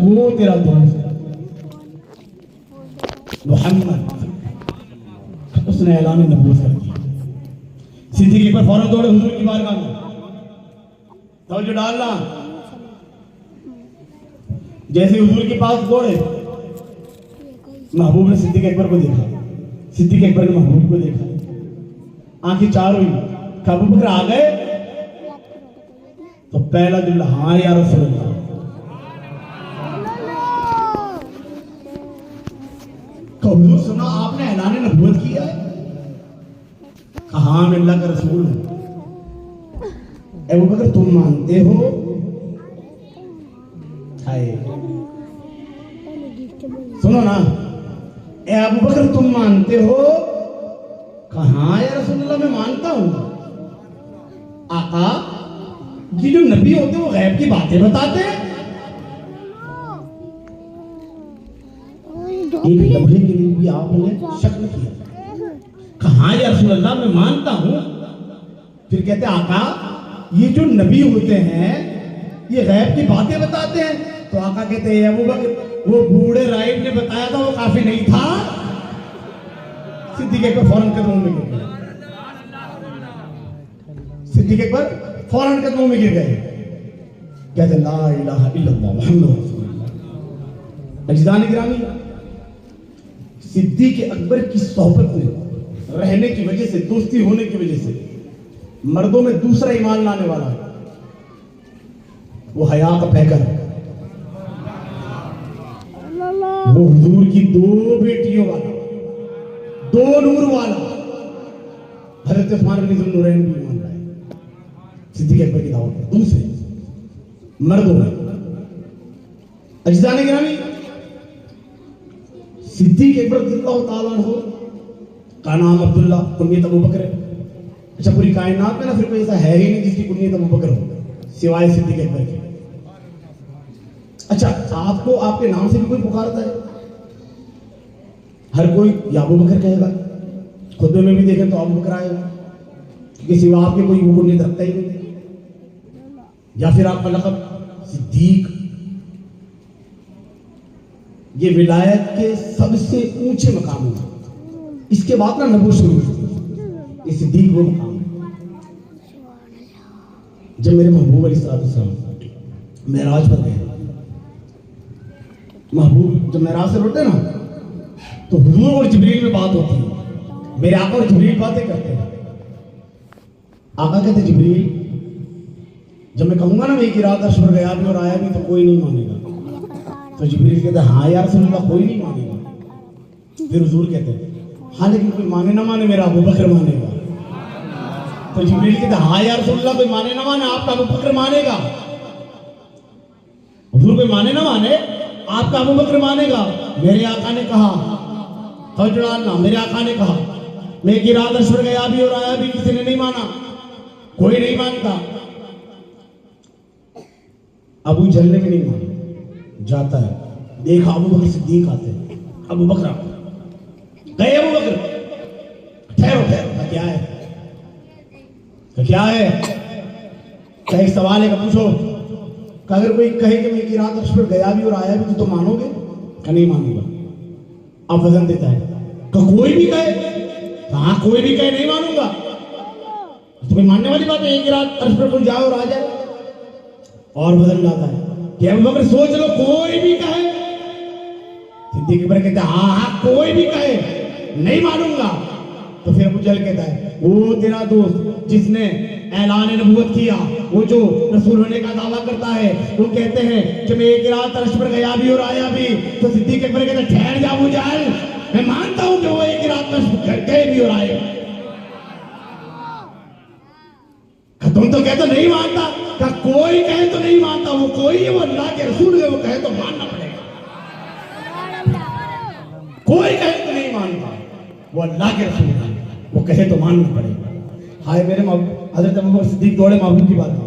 वो तेरा दोस्त मोहम्मद, उसने ऐलान नबूवत कर दिया। सिद्दीक अकबर फौरन दौड़े हुजूर की बारगाह में, तवज्जो डालना। जैसे हुजूर के पास दौड़े, महबूब ने सिद्दीक अकबर को देखा, सिद्दीक अकबर ने महबूब को देखा, आंखें चार हुई। अबू बकर आ गए तो पहला दिल हाँ या रसूल अल्लाह। हुजूर सुना आपने ऐलान नबूवत किया है? कहा मैं अल्लाह का रसूल हूं। अबू बकर तुम मानते हो? सुनो ना, ए अबू बकर तुम मानते हो? कहा या रसूल अल्लाह मैं मानता हूं। आका, ये जो नबी होते वो गैब की बातें बताते हैं। एक लम्हे के लिए भी आपने शक न किया। कहा या रसूल अल्लाह मैं मानता हूं। फिर कहते आका ये जो नबी होते हैं ये गैब की बातें बताते हैं। तो आका कहते हैं अबू बकर वो बूढ़े राइब ने बताया था वो काफी नहीं था। सिद्दीक अकबर फौरन कदमों में गिर गए। सिद्दीक अकबर फौरन कदमों में गिर गए। कहते ला इलाहा इल्लल्लाह मुहम्मद रसूलुल्लाह। अज़ीज़ान गिरामी, सिद्दीक़ अकबर की सोहबत में रहने की वजह से, दोस्ती होने की वजह से मर्दों में दूसरा ईमान लाने वाला है, वो हया का पैकर, वो हुजूर की 2 बेटियों वाला, 2 नूर वाला हज़रत उस्मान बिन ज़ुन्नूरैन भी ईमान लाए सिद्दीक़ अकबर की दावत पर। दूसरे मर्दों में अज़ीज़ान गिरामी, सिद्दीक़ अकबर रज़ियल्लाहु ताला अन्हु का नाम अब्दुल्ला, कुन्नियत अबू बकर है। अच्छा, पूरी कायनात में ना फिर कोई ऐसा है ही नहीं जिसकी कुन्नियत अबू बकर हो सिवाय सिद्दीक़ अकबर के। अच्छा, आपको आपके नाम से भी कोई पुकारता है? हर कोई या अबू बकर कहेगा, खुतबे में भी देखें तो अबू बकर आएगा, क्योंकि सिवा आपके कोई वो कुन्नियत रखता ही नहीं। या फिर आपका लक़ब सिद्दीक, ये विलायत के सबसे ऊंचे मकाम है। इसके बाद ना नबूवत शुरू हुई, ये सिद्दीक वो मकाम है। जब मेरे महबूब अलैहिस्सलाम मेराज पर गए, महबूब जब मेराज से लौटे ना, तो हुजूर और जिब्रील में बात होती है, मेरे आका और जिब्रील बातें करते हैं। आका कहते जिब्रील, जब मैं कहूंगा ना मैं एक रात अर्श पर गया भी और आया भी तो कोई नहीं मानेगा। तो जिब्रील कहते हाँ या रसूल अल्लाह, कोई नहीं मानेगा। फिर हुजूर कहते हाँ लेकिन कोई माने ना माने मेरा अबू बकर मानेगा। तो जिब्रील कहते हाँ या रसूल अल्लाह, कोई माने ना माने आपका अबू बकर मानेगा। हुजूर कोई माने ना माने आपका अबू बकर मानेगा। मेरे आका ने कहा, मेरे आका ने कहा मैं एक रात अर्श पर गया भी और आया भी, किसी ने नहीं माना, कोई नहीं मानता। अबू जहल ने भी नहीं माना। जाता है, देखा अबू बकर सिद्दीक आते हैं, अबू बकर गए, अबू बकर ठहरो ठहरो, क्या है क्या है, क्या एक सवाल है, पूछो। अगर कोई कहे कि मैं एक रात अर्श पर गया भी और आया भी तो मानोगे? क्या नहीं मानूंगा। अब वजन देता है, कोई भी कहे, हाँ कोई भी कहे नहीं मानूंगा, तो कोई मानने वाली बात है? एक रात अर्श पर कोई जाए और आ जाए। और वजन लाता है कि अबू बकर सोच लो, कोई भी कहे। सिद्दीक अकबर कहते हैं हाँ हाँ कोई भी कहे नहीं मानूंगा। तो फिर अबू जहल कहता है वो तेरा दोस्त जिसने ऐलान नबूवत किया, वो जो रसूल होने का दावा करता है, वो कहते हैं कि मैं एक रात अर्श पर गया भी और आया भी। तो सिद्दीक अकबर कहते हैं ठहर जा अबू जहल, मैं मानता हूं कि वो एक रात अर्श पर गए भी और आए। तुम तो कहते नहीं मानता, का कोई कहे तो नहीं मानता, वो कोई है वो अल्लाह के रसूल है, वो कहे तो मानना पड़ेगा। कोई कहे तो नहीं मानता, वो अल्लाह के रसूल है, वो कहे तो मानना पड़ेगा। हाय मेरे हज़रत अबू बकर सिद्दीक दौड़े महबूब की बात की।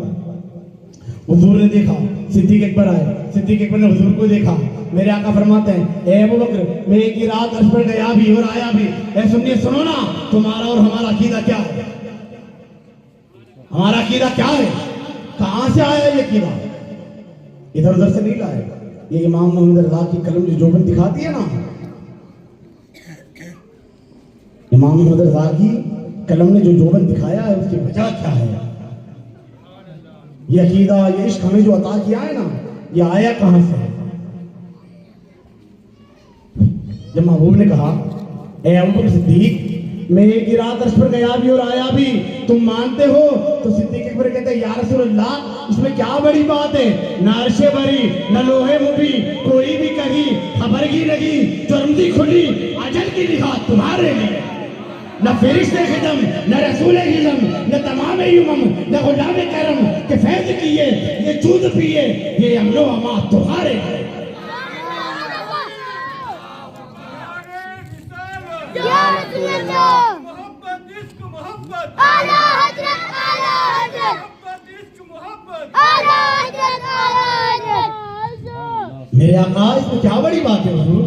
हुजूर ने देखा, सिद्दीक अकबर आए, सिद्दीक अकबर ने हुजूर को देखा। मेरे आका फरमाते हैं ए अबू बकर, मैं एक ही रात अर्श पर गया भी और आया भी। ए सुनिए, सुनो ना, तुम्हारा और हमारा अकीदा क्या है? हमारा अकीदा क्या है? कहां से आया ये अकीदा? इधर उधर से नहीं लाए। ये इमाम मोहम्मद रज़ा की कलम जो जोबन दिखाती है ना, इमाम मोहम्मद रज़ा की कलम ने जो जोबन दिखाया है उसकी वजह क्या है? ये अकीदा, ये इश्क हमें जो अता किया है ना, ये आया कहां से है? जब महबूब ने कहा ए अबू बकर सिद्दीक, मैं एक रात अर्श पर गया भी और आया भी, तुम मानते हो? तो सिद्दीक अकबर कहते हैं या रसूल अल्लाह, इसमें क्या बड़ी बात है? न अर्शे भरी न लोहे मुबी, कोई भी कही खबर की लगी, जुर्मदी खुली अजल की लिखा तुम्हारे लिए। न फरिश्ते खिदम न रसूल हिजम न तमाम उमम न गुलाम करम के फैज किए, ये दूध पिए ये अमलो अमा तुम्हारे लिए। मेरे आका, इसमें क्या बड़ी बात है हुजूर?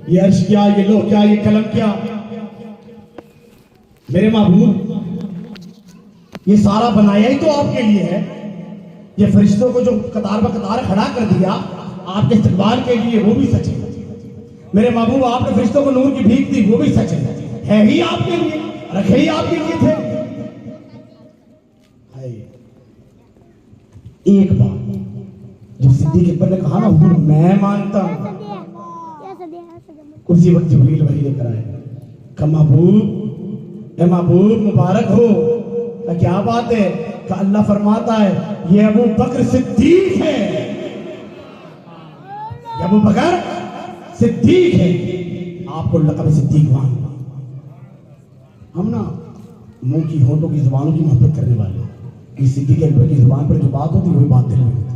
ये अर्श क्या, ये लोह क्या, ये कलम क्या? मेरे महबूब, ये सारा बनाया ही तो आपके लिए है। ये फरिश्तों को जो कतार ब कतार खड़ा कर दिया आपके इस्तकबाल के लिए, वो भी सच है। मेरे महबूब, आपने फरिश्तों को नूर की भीख दी, वो भी सच है ही आपके लिए, रखे ही आपके लिए थे। एक बात जब सिद्दीक अकबर ने कहा ना हुजूर मैं मानता हूं, उसी वक्त जिब्रील वही लेकर आए। कहा महबूब, ए महबूब मुबारक हो। कहा क्या बात है? कहा अल्लाह फरमाता है ये अबू बकर सिद्दीक है, ये अबू बकर सिद्दीक है, आपको लक़ब सिद्दीकवान। हम ना मुंह की होठों की जुबानों की मोहब्बत करने वाले, इस सिद्दीक अकबर की जुबान पर जो बात होती है वही बात दिल में होती है।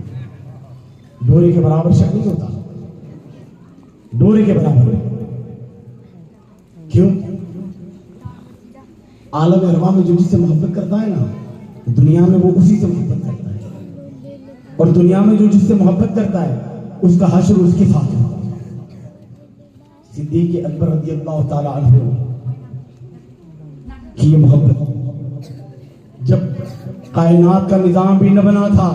डोरे के बराबर शक नहीं होता, डोरे के बराबर। क्यों? आलम अरवा में जो जिससे मोहब्बत करता है ना, दुनिया में वो उसी से मोहब्बत करता है, और दुनिया में जो जिससे मोहब्बत करता है उसका हश्र उसके साथ है। सिद्दीक अकबर रज़ियल्लाहु ताला अन्हु की ये मोहब्बत, जब कायनात का निजाम भी न बना था,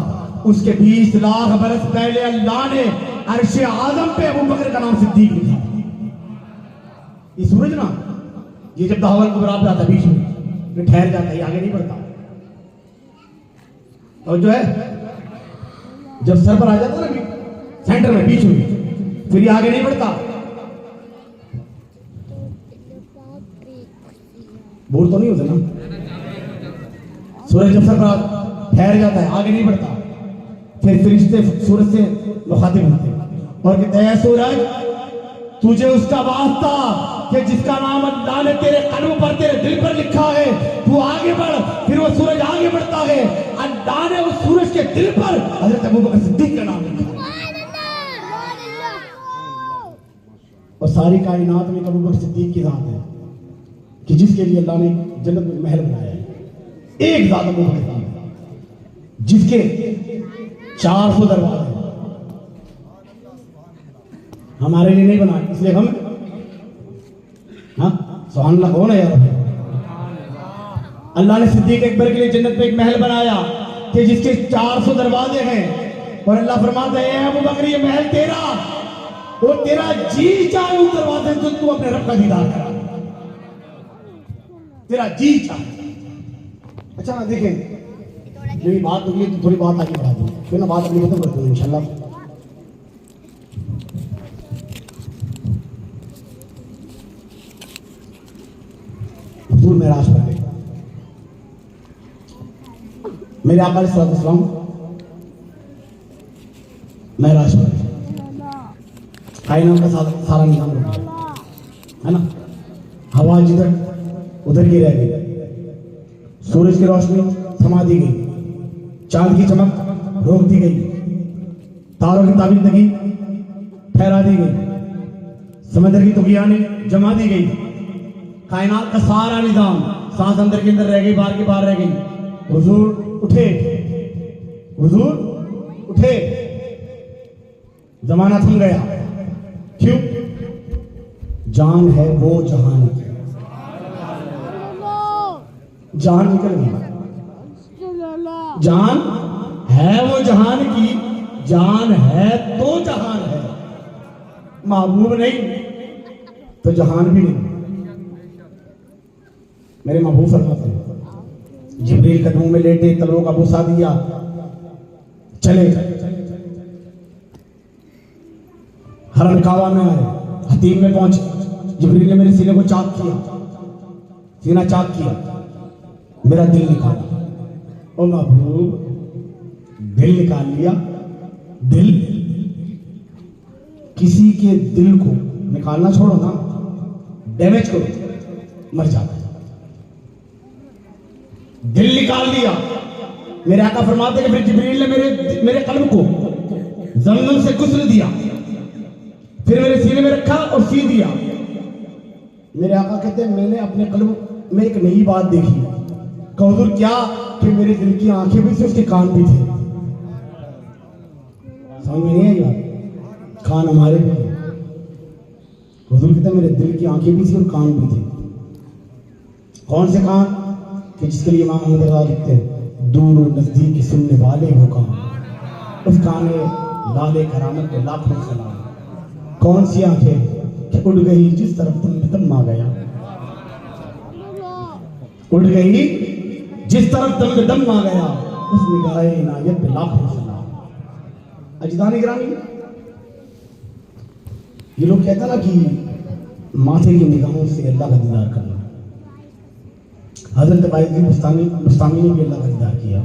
उसके 20 लाख बरस पहले अल्लाह ने अर्शे आज़म पे अबू बकर का नाम सिद्दीक लिखा। ये सूरज ना, ये जब दावल कुबरा पे आता बीच में, ये ठहर जाता है, आगे नहीं बढ़ता। और जो है जब सर पर आ जाता है ना, सेंटर में बीच में, फिर ये आगे नहीं बढ़ता। बोर तो नहीं होता ना? सूरज जब सर पर ठहर जाता है, आगे नहीं बढ़ता, फिर फरिश्ते सूरज से मुखातिब होते और कहते हैं सूरज तुझे उसका वास्ता कि जिसका नाम अल्लाह ने तेरे कल्ब पर, तेरे दिल पर लिखा है, तू आगे बढ़। फिर वो सूरज आगे बढ़ता है, अल्लाह ने उस सूरज के दिल पर हजरत अबू बकर सिद्दीक का नाम लिखा। और सारी कायनात में अबू बकर सिद्दीक की जात है कि जिसके लिए अल्लाह ने जन्नत में महल बनाया है। एक जात अबू बकर की जिसके 400 दरवाजे हमारे लिए नहीं बनाए, इसलिए हम सुभान अल्लाह कौन है यार? अल्लाह ने सिद्दीक अकबर के लिए जन्नत में एक महल बनाया कि जिसके 400 दरवाजे हैं, और अल्लाह फरमाता है अबू बकर ये महल तेरा, वो तेरा जी चाहे उस दरवाजे से तू अपने रब का दीदार करा, तेरा जी चाहे। अच्छा ना देखें, मेरी बात होगी तो थोड़ी बात आगे बढ़ा दूंगी, फिर ना बात अपनी खत्म कर दूंगी इंशाल्लाह। हुजूर मेराज पर गए, मेरे आका अलैहिस्सलाम मेराज पर गए, कायनात का सारा निजाम रुक गया, है ना? हवा जिधर उधर की रह गई, सूरज की रोशनी थमा दी गई, चांद की चमक रोक दी गई, तारों की ताबीदगी ठहरा दी गई, समंदर की तुगयानें जमा दी गई, कायनात का सारा निजाम, सांस अंदर के अंदर रह गई, बाहर के बाहर रह गई। हुजूर उठे, हुजूर उठे, जमाना थम गया। क्यों? जान है वो जहान की, जान निकल गई, जान है वो जहान की, जान है तो जहान है, महबूब नहीं तो जहान भी नहीं। मेरे महबूब फरमाते हैं जिब्रील कदमों में लेटे, तलवों का बोसा दिया, चले हरम काबा में आए, हतीम में पहुंचे, जिब्रील ने मेरे सीने को चाक किया, सीना चाक किया, मेरा दिल निकाला। ओ महबूब दिल निकाल लिया, दिल, किसी के दिल को निकालना छोड़ो ना, डैमेज करो मर जाता है। दिल निकाल दिया, मेरे आका फरमाते हैं फिर जिब्रील ने मेरे कल्ब को ज़मज़म से गुस्ल दिया, फिर मेरे सीने में रखा और सी दिया। मेरे आका कहते हैं मैंने अपने कल्ब में एक नई बात देखी। हुजूर क्या? कि मेरे दिल की आंखें भी थी, उसके कान भी थे। समझ में नहीं आई बात? कान हमारे भी थे। हुजूर कहते हैं मेरे दिल की आंखें भी थी और कान भी थे। कौन से कान? कि जिसके लिए इमाम अहमद रज़ा लिखते हैं दूर और नजदीक सुनने वाले हो कान, उस काने लाले करामत के लाखों सलाम। कौन सी आंखें? कि उड़ गई जिस तरफ दम आ गया, उड़ गई जिस तरफ दम आ गया, उस निगाहे इनायत पे लाखों सलाम। अजीज़ान गिरामी, ये लोग कहता ना कि माथे की निगाहों से अल्लाह का दीदार करना। हजरत बायज़ीद बुस्तामी ने भी अल्लाह का दीदार किया,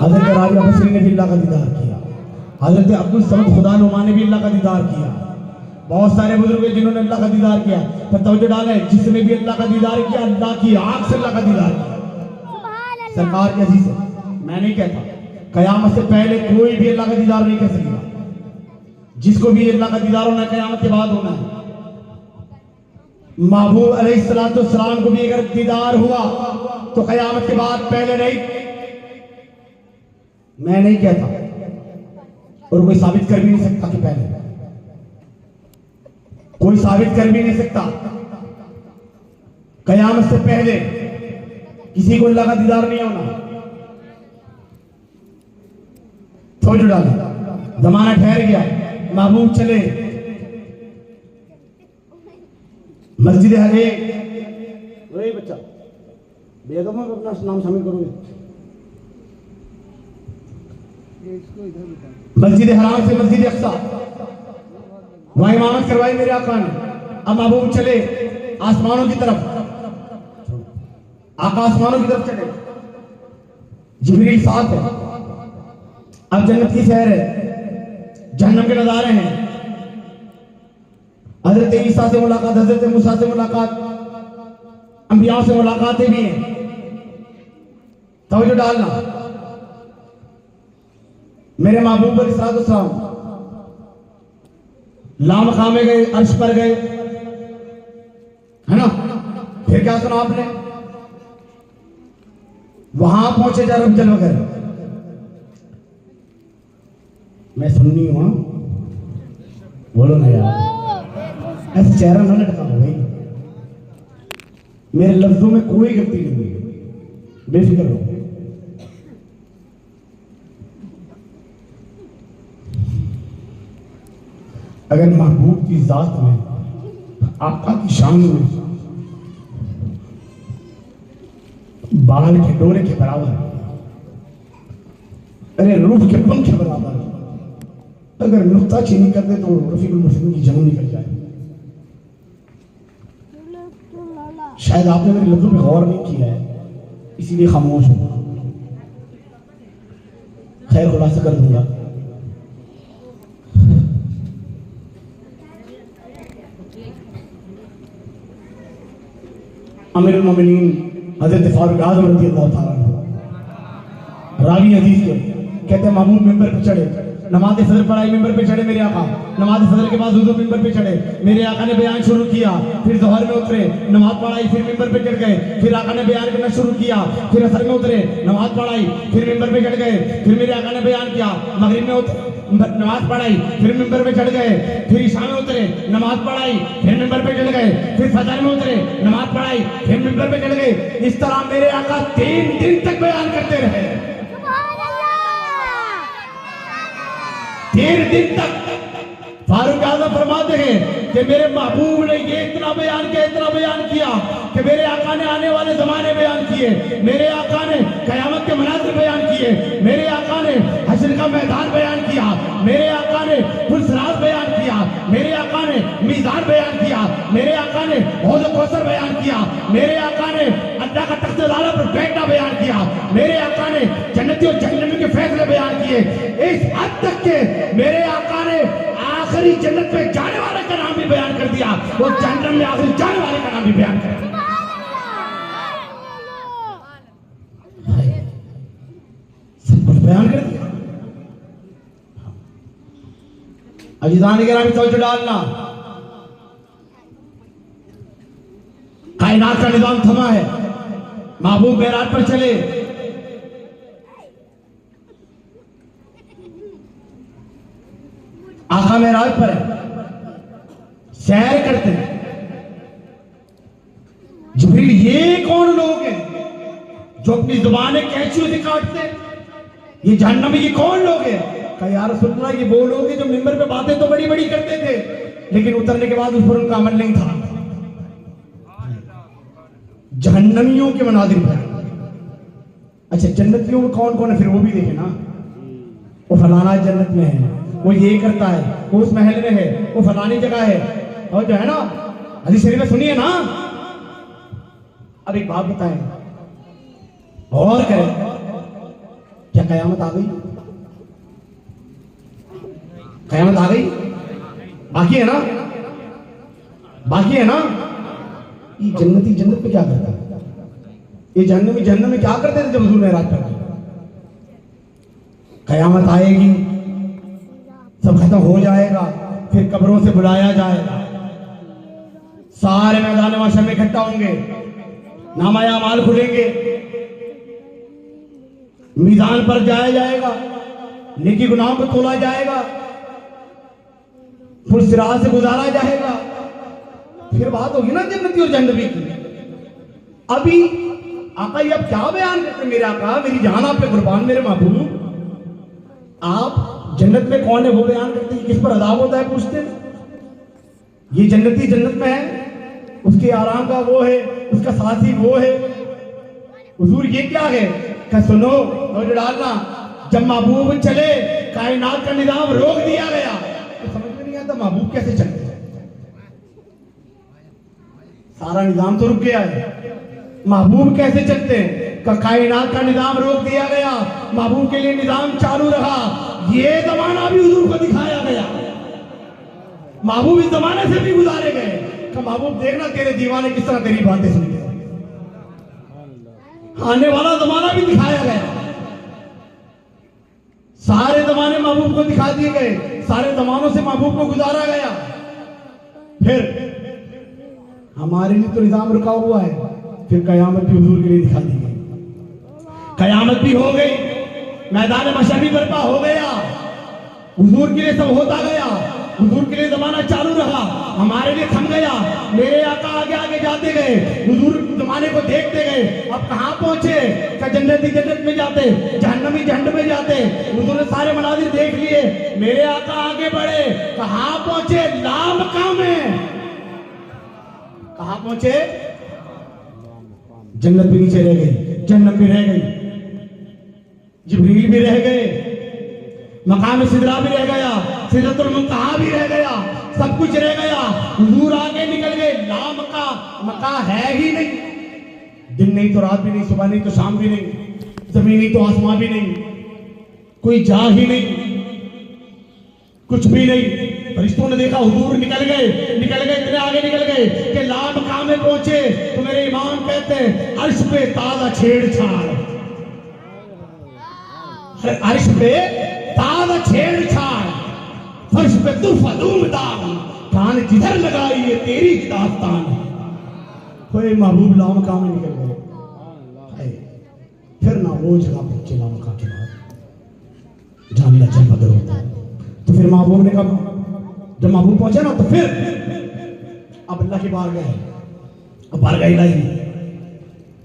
हजरत राबिया बसरी ने भी अल्लाह का दीदार किया, हजरत अब्दुल समद खुदा नुमा ने भी अल्लाह का दीदार किया। बहुत सारे बुजुर्ग हैं जिन्होंने अल्लाह का दीदार किया। पर तवज्जो डालें, जिसने भी अल्लाह का दीदार किया, अल्लाह की आंख से अल्लाह का दीदार किया। सरकार के अजीज है, मैं नहीं कहता कयामत से पहले कोई भी अल्लाह का दीदार नहीं कर सकेगा। जिसको भी अल्लाह का दीदार होना है कयामत के बाद होना है। महबूब अलैहिस्सलाम को भी अगर दीदार हुआ तो कयामत के बाद, पहले नहीं। मैं नहीं कहता और कोई साबित कर भी नहीं सकता कि पहले, कोई साबित कर भी नहीं सकता। कयामत से पहले किसी को अल्लाह का दीदार नहीं होना। थोड़ा डाला, जमाना ठहर गया, महबूब चले मस्जिद हरे। वही बच्चा बेगम अपना नाम शामिल करोगे। मस्जिद हराम से मस्जिद अक्सा, वहां इमामत करवाई मेरे आका ने। अब महबूब चले आसमानों की तरफ, आका आसमानों की तरफ चले, जिब्रील साथ है। अब जन्नत की सैर है, जहन्नम के नजारे हैं, हजरत ईसा से मुलाकात, हजरत मूसा से मुलाकात, अंबिया से मुलाकातें भी हैं। तवज्जो डालना, मेरे महबूब अलैहिस्सलाम लामकामे गए, अर्श पर गए, है ना। फिर क्या सुना आपने, वहां पहुंचे जा रब जल वगैरह। मैं सुननी हूं, बोलो ना यार, ऐसे चेहरा ना लटका भाई। मेरे लफ्जों में कोई गलती नहीं हुई, बेफिक्र रहो। अगर महबूब की जात में, आका की शान में बाल के डोरे के बराबर, अरे रूह के पंख के बराबर अगर नुक्ता चीनी कर दे तो रफीकुल मुस्लिम की जान निकल जाए। शायद आपने मेरे लफ्जों पे गौर नहीं किया है, इसीलिए खामोश हूं। खैर खुलासा कर दूंगा। अमीरुल मोमिनीन हजरत फारूक आज़म रज़ी अल्लाह तआला रावी हदीस के कहते हैं, महबूब मिंबर पे चढ़े, नमाज फजर पढ़ाई, मिंबर पे चढ़े मेरे आका। नमाज फजर के बाद हुजूर मिंबर पे चढ़े, मेरे आका ने बयान शुरू किया। फिर ज़ोहर में उतरे, नमाज पढ़ाई, फिर मिंबर पे चढ़ गए। फिर आका ने बयान करना शुरू किया। फिर असर में उतरे, नमाज पढ़ाई, फिर मिंबर पे चढ़ गए। फिर मेरे आका ने बयान किया। मगरिब में नमाज पढ़ाई, फिर मिंबर पे चढ़ गए। फिर ईशा में उतरे, नमाज पढ़ाई, फिर मिंबर पे चढ़ गए। फिर फजर में उतरे, नमाज पढ़ाई, फिर मिंबर पे चढ़ गए। इस तरह मेरे आका 3 दिन तक बयान करते रहे। 3 दिन तक फारूक आज़म फरमाते हैं कि मेरे महबूब ने ये इतना बयान किया कि मेरे आका ने आने वाले जमाने बयान किए, मेरे आका ने कयामत के मनाज़िर बयान किए, मेरे आका ने हश्र का मैदान बयान किया, मेरे आका ने पुलसरात बयान किया, मेरे आका ने मीज़ान बयान किया, मेरे आका ने हौज़ कौसर बयान किया, मेरे आका ने अल्लाह का तख्त आला पर बैठना बयान किया, मेरे आका ने जन्नती और जहन्नमी के फैसले बयान किए। इस हद तक के मेरे आका ने आखिरी जन्नत में जाने वाले का नाम भी बयान कर दिया, वो जहन्नम में आखिरी जाने वाले का नाम भी बयान कर दिया। सब कुछ बयान कर दिया। अजीज़ान गिरामी तवज्जो डालना, कायनात का निजाम थमा है। महबूब मेराज पर चले, आका मेराज पर है, सैर करते हैं। जिब्रील ये कौन लोग हैं जो अपनी जुबान कैंचियों से काटते हैं? ये जहन्नमी ये कौन लोग हैं? कहा या रसूल अल्लाह, ये वो लोग हैं जो मिंबर पे बातें तो बड़ी बड़ी करते थे, लेकिन उतरने के बाद उस पर उनका अमल नहीं था। जहन्नमियों के मनाजिर पर। अच्छा, जन्नतियों में कौन कौन है फिर वो भी देखे ना। वो फलाना जन्नत में है, वो ये करता है, वो उस महल में है, वो फलानी जगह है। और जो है ना हदीस शरीफ में सुनिए ना। अब एक बात बताएं और करें, क्या कयामत आ गई? कयामत आ गई? बाकी है ना? बाकी है ना? ये जन्नती जन्नत में क्या करता है? ये जहन्नमी जहन्नम में क्या करते थे जब हुजूर मेराज पर गए? कयामत आएगी, सब खत्म हो जाएगा, फिर कब्रों से बुलाया जाएगा, सारे मैदान महशर में इकट्ठा होंगे, नामाए अमाल खुलेंगे, मीज़ान पर जाया जाएगा, नेकी गुनाहों को तोला जाएगा, फिर सिरात से गुजारा जाएगा। फिर बात होगी ना जन्नती और जहन्नमी की। अभी आका ये अब क्या बयान करते? मेरे आका, मेरी जान आप पे कुर्बान, मेरे महबूब, आप जन्नत में कौन है वो बयान करते हैं, किस पर अज़ाब होता है पूछते हैं। ये जन्नती जन्नत में है, उसके आराम का वो है, उसका साथी वो है। हुजूर ये क्या है? क्या सुनो और डालना, जब महबूब चले कायनात का निजाम रोक दिया गया, तो समझ में नहीं आता महबूब कैसे चलते। सारा निजाम तो रुक गया है, महबूब कैसे चलते हैं? कायनात का निजाम रोक दिया गया, महबूब के लिए निजाम चालू रहा। ये जमाना भी हुजूर को दिखाया गया, महबूब इस जमाने से भी गुजारे गए। महबूब देखना तेरे दीवाने किस तरह तेरी बातें सुनते हैं। आने वाला जमाना भी दिखाया गया, सारे जमाने महबूब को दिखा दिए गए, सारे जमानों से महबूब को गुजारा गया। फिर हमारे लिए तो निजाम रुका हुआ है, फिर कयामत भी हुजूर के लिए दिखा दी गई। कयामत भी हो गई, मैदान महशर भी बर्पा हो गया, हुजूर के लिए सब होता गया, हुजूर के लिए जमाना चालू रहा, हमारे लिए थम गया। मेरे आका आगे आगे जाते गए, हुजूर जमाने को देखते गए। अब कहां पहुंचे? क्या जन्नती जन्नत में जाते, जहन्नमी जहन्नम में जाते। हुजूर ने सारे मनाजिर देख लिए, मेरे आका आगे बढ़े, कहां पहुंचे? लामकाम में। कहां पहुंचे? जन्नत भी नीचे रह गई, जन्नत भी रह गई, जिब्रील भी रह गए, मकाम सिदरा भी रह गया, सिदरतुल मुंतहा भी रह गया, सब कुछ रह गया। हुजूर आगे निकल गए, लामका मका है ही नहीं। दिन नहीं तो रात भी नहीं, सुबह नहीं तो शाम भी नहीं, जमीन नहीं तो आसमां भी नहीं, कोई जा ही नहीं, कुछ भी नहीं। फरिश्तों ने देखा हुजूर निकल गए, इतने आगे निकल गए कि लामका में पहुंचे तो मेरे इमाम कहते हैं अर्श पे ताजा छेड़छाड़, अर्श पे ताजा छेड़छाड़, फर्श पे तूफा धूमधाम, कान जिधर लगाई ये तेरी दास्तान। कोई महबूब लामका में निकल गए, फिर ना वो जगह पहुंचे लामका के बाद जहां अल्लाह जल बदर होता है। तो फिर महबूब ने कहा, जब महबूब पहुंचे ना तो फिर अब अल्लाह की बारगाह है, अब बारगाह इलाही,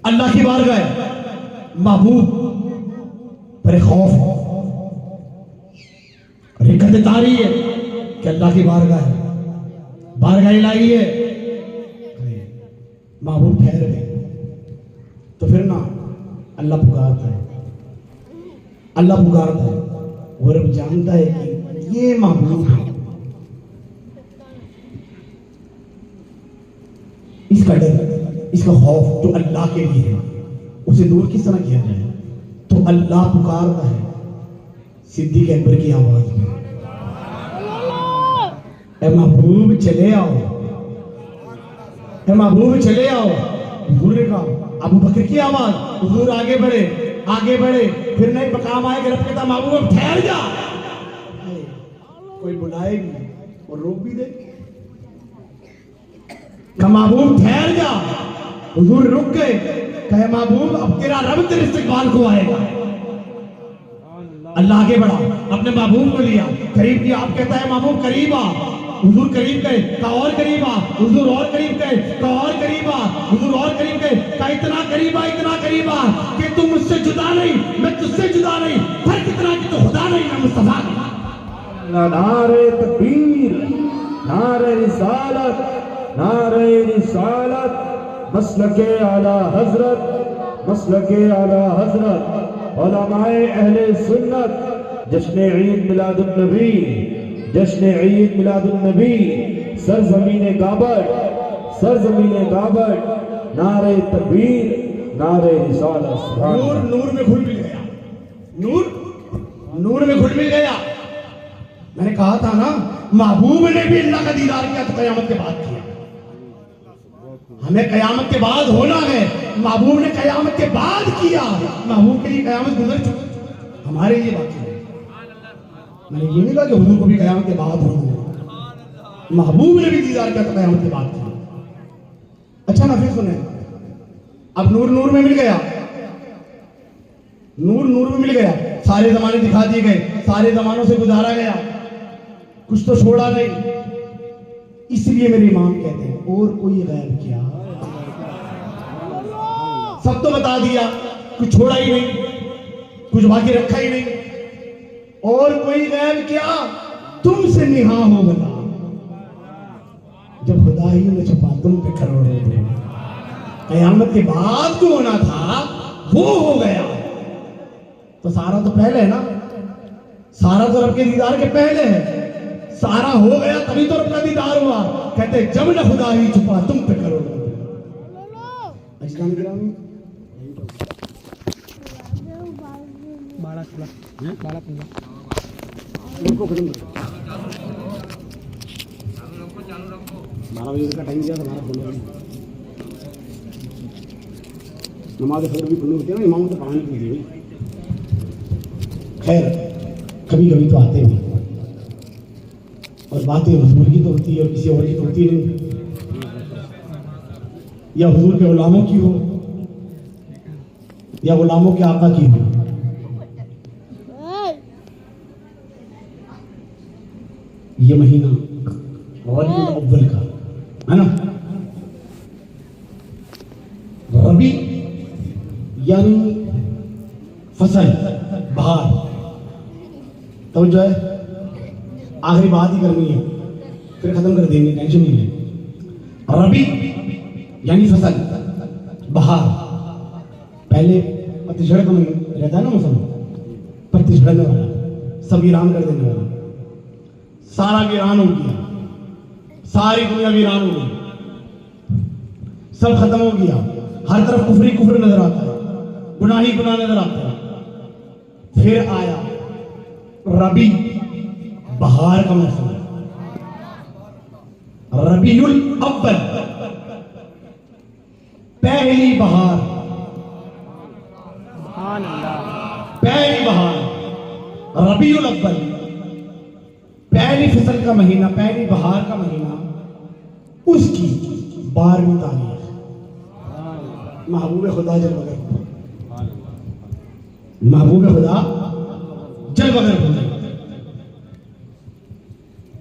अल्लाह की बारगाह। महबूब पर खौफ रिकत तारी है कि अल्लाह की बारगाह है, बारगाह इलाही है। महबूब ठहर गए तो फिर ना अल्लाह पुकारता है, अल्लाह पुकारता है। वो रब जानता है कि ये महबूब है, इसका डर, इसका खौफ जो अल्लाह के लिए है, उसे दूर किस तरह किया जाए? तो अल्लाह पुकारता है सिद्दीक़ अकबर की आवाज में, ए महबूब चले आओ, ए महबूब चले आओ। हुजूर ने कहा, अबू बकर की आवाज, हुजूर आगे बढ़े, आगे बढ़े, फिर नहीं मकाम आएगा, रब कहता महबूब अब ठहर जा। कोई बुलाएगी और रोक भी दे, महबूब ठहर जा। हुजूर रुक गए, कहे महबूब अब तेरा रब तेरे इस्तकबाल को आएगा। अल्लाह आगे बढ़ा, अपने महबूब को लिया, करीब किया। आप कहता है महबूब करीब आ, हुजूर करीब गए, कहा और करीब आ, हुजूर और करीब गए, कहा और करीब आ, हुजूर और करीब गए, कहा इतना करीब आ कि तुम मुझसे जुदा नहीं, मैं तुझसे जुदा नहीं, फर्क इतना कि तू खुदा नहीं, मैं मुस्तफा नहीं। नारे तकबीर, नारे रिसालत, नारे रिसालत, मसलके आला हजरत, मसलके आला हजरत, उलमाए अहले सुन्नत जश्न ईद मिलादुन नबी, जश्न ईद मिलादुन नबी। सरजमीन गाबड़, नारे तकबीर, नारे रिसालत। सुभान नूर अल्लाह। नूर में घुल मिल गया, नूर में घुल मिल गया। मैंने कहा था ना, महबूब ने भी अल्लाह का दीदार किया तो कयामत के बाद किया। हमें कयामत के बाद होना है, महबूब ने कयामत के बाद किया। महबूब के लिए कयामत गुजर चुकी, हमारे लिए बाकी है। मैंने ये नहीं कहा कि हुजूर को भी कयामत के बाद होना है, महबूब ने भी दीदार किया तो कयामत के बाद किया। अच्छा ना, फिर सुने, अब नूर नूर में मिल गया, नूर नूर में मिल गया, सारे जमाने दिखा दिए गए, सारे जमानों से गुजारा गया, कुछ तो छोड़ा नहीं। इसलिए मेरे इमाम कहते हैं, और कोई गैब क्या, सब तो बता दिया, कुछ छोड़ा ही नहीं, कुछ बाकी रखा ही नहीं। और कोई गैब क्या, तुमसे निहा हो गया। जब खुदा ही ने छुपा तुम पे करोड़ों दो, कयामत के बाद जो होना था वो हो गया। तो सारा तो पहले है ना, सारा तो रब के दीदार के पहले है। सारा हो गया तभी तो रब का दीदार हुआ। कहते जब न खुदा ही छुपा तुम पे करोड़ों दो। बारह बजे का टाइम दिया था, हमारा बोलो नमाज फजर भी पढ़नी होती है ना, इमाम तो पढ़ाने के लिए। खैर कभी कभी तो आते नहीं, और बातें हुजूर की तो होती है और किसी और की तो होती नहीं, या हुजूर के गुलामों की हो या गुलामों के आका की हो। ये महीना रबीउल अव्वल का है ना, रबी यानी फसल, बहार। तो जो है आखिरी बात ही करनी है, फिर खत्म कर देंगे, टेंशन नहीं है। रबी यानी फसल, बहार। पहले पतझड़ का रहता है ना मौसम, पतझड़ने वाला, सब वीरान कर देने वाला। सारा वीरान हो गया, सारी दुनिया वीरान हो गई, सब खत्म हो गया, हर तरफ कुफरी कुफर नजर आता है, गुनाह ही गुनाह नजर आता है। फिर आया रबी, बहार का मौसम है, रबीउल अव्वल, पहली बहार, पहली बहार, रबीउल अव्वल, पहली फसल का महीना, पहली बहार का महीना, उसकी 12वीं तारीख। महबूब खुदा जल बगर, महबूब खुदा जल बगर हो जाए।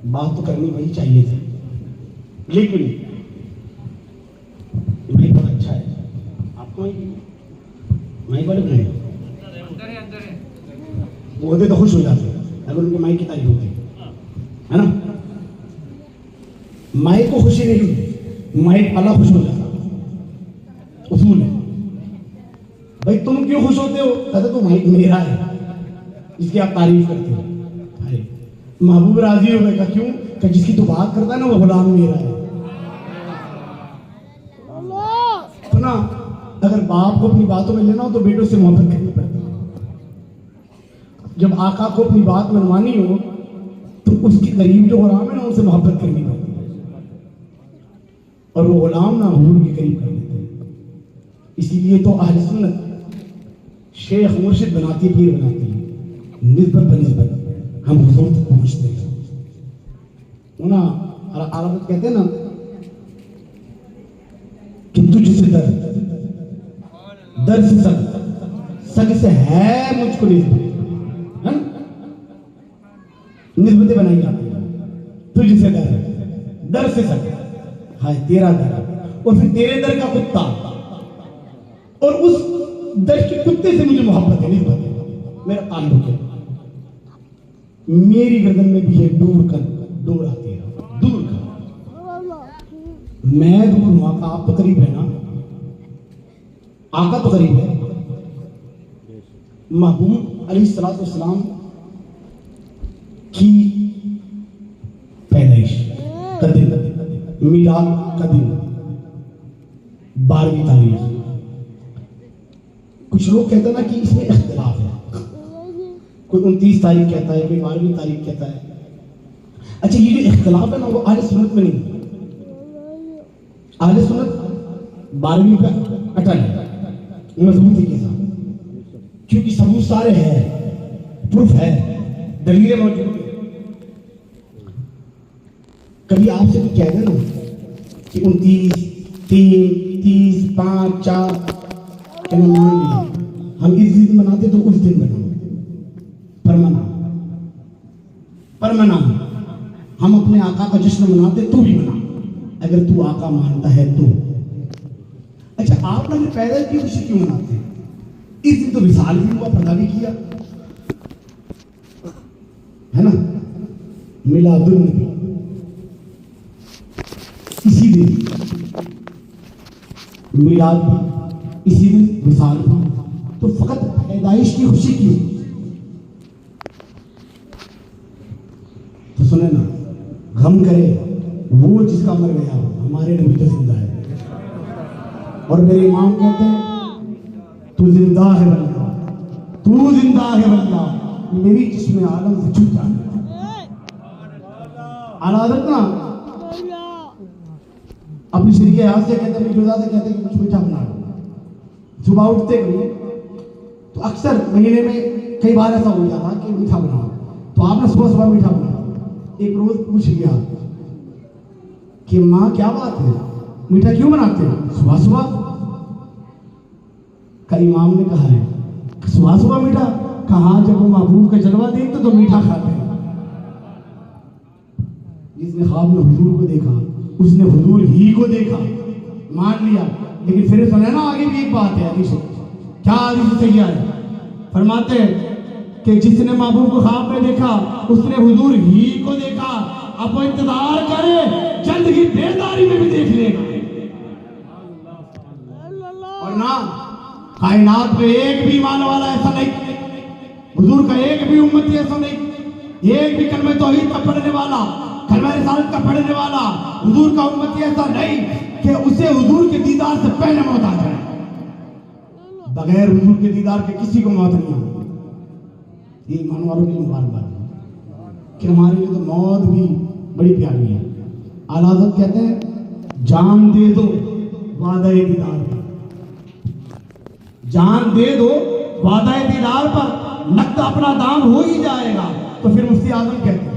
बात तो करनी वही चाहिए थी, लेकिन भाई बहुत अच्छा है आपको, माइक वाले बोले वो होते तो खुश हो जाते अगर उनके माइक की तारीफ होती है ना। माइक को खुशी नहीं हुई, माइक अल्लाह खुश हो जाता, उसूल है। भाई तुम क्यों खुश होते हो, कहते तो माइक मेरा है इसकी आप तारीफ करते हो। अरे महबूब राजी हो गए, क्यों कि जिसकी तो बात करता है ना वो गुलाम मेरा है। तो ना अगर बाप को अपनी बातों में लेना हो तो बेटों से मोहब्बत करनी पड़ती है। जब आका को अपनी बात मनवानी हो तो उसके करीब जो गुलाम है ना उनसे मोहब्बत करनी पड़ती है, और वो गुलाम ना हुजूर के करीब कर देते हैं। इसीलिए तो अहले सुन्नत शेख मुर्शिद बनाती है, पीर बनाती है, निस्बत बनिस्बत हम हुजूर तक पहुंचते हैं ना। अरब कहते हैं ना कि तुझसे दर से सग से है मुझको निस्बत, है ना, निस्बतें बनाई जाती है। तुझसे दर से सग, हाय तेरा दर, और फिर तेरे दर का कुत्ता, और उस दर के कुत्ते से मुझे मोहब्बत है, निस्बत है, मेरा ताल्लुक है। मेरी गर्दन में भी है दूर कर, दूर आती है, दूर कर, मैं दूर हूं, आका आप तो करीब है ना, आका तो करीब है। महबूब अलैहिस्सलातु वस्सलाम की पैदाइश का दिन, मीलाद का दिन, 12वीं तारीख। कुछ लोग कहते हैं ना कि इसमें इख्तिलाफ है, कोई 29 तारीख कहता है, कोई 12वीं तारीख कहता है। अच्छा, ये जो इख्तिलाफ है ना वो आले सुन्नत में नहीं। आले सुन्नत 12वीं पे अटल है मजबूती के साथ, क्योंकि सबूत सारे हैं, प्रूफ है, दलीलें मौजूद है। कभी आपसे तो कह देना कि 29, 3, 30, 5, 4 मान लिया, हम इस दिन मनाते तो उस दिन मनाओ, पर मना। हम अपने आका का जश्न मनाते तो भी मना, अगर तू आका मानता है तो। अच्छा, आप लोग पैदा की खुशी क्यों मनाते हैं? इस दिन तो विशाल भी हुआ, पर्दा भी किया, है ना? मिलादुन नबी इसी दिन, मिलाद भी इसी दिन, विशाल भी, तो फकत पैदाइश की खुशी क्यों? तो सुने ना, गम करे वो जिसका मर गया, हमारे नबी तो जिंदा है। और मेरे इमाम कहते हैं तू जिंदा है बल्ला, तू जिंदा है बल्ला, मेरी जिस्म आलम से छूट जा। आलादत ना अपनी शरीके हाथ से कहते हैं, जुदा से कहते हैं कि कुछ मीठा बना लो। सुबह उठते कभी तो अक्सर महीने में कई बार ऐसा हो जाता कि मीठा बनाओ, तो आपने सुबह सुबह मीठा बनाया। एक रोज पूछ लिया कि माँ क्या बात है, मीठा क्यों बनाते हो सुबह सुबह? का इमाम ने कहा है सुबह सुबह मीठा? कहा जब वो महबूब का जलवा देखते तो मीठा खाते हैं। जिसने ख्वाब में हुजूर को देखा उसने हुजूर ही को देखा, मान लिया। लेकिन फिर सुना ना, आगे भी एक बात है हदीस, क्या हदीस सही है? फरमाते हैं कि जिसने महबूब को ख्वाब में देखा उसने हुजूर ही को देखा। अब वो इंतजार करे, जल्द ही बेदारी में भी देख लेगा। और ना कायनात में एक भी ईमान वाला ऐसा नहीं, हुजूर का एक भी उम्मती ऐसा नहीं, एक भी कलमे तौहीद का पढ़ने वाला, कलमे रिसालत का पढ़ने वाला हुजूर का उम्मती ऐसा नहीं कि उसे हुजूर के दीदार से पहले मौत आ जाए। बगैर हुजूर के दीदार के किसी को मौत नहीं आती। ये ईमान वालों के लिए मुबारकबाद है कि हमारे लिए तो मौत भी बड़ी प्यारी है। आला हज़रत कहते हैं जान दे दो वादा दीदार पर, जान दे दो वादा दीदार पर, नकद अपना दाम हो ही जाएगा। तो फिर मुफ्ती आजम कहते हैं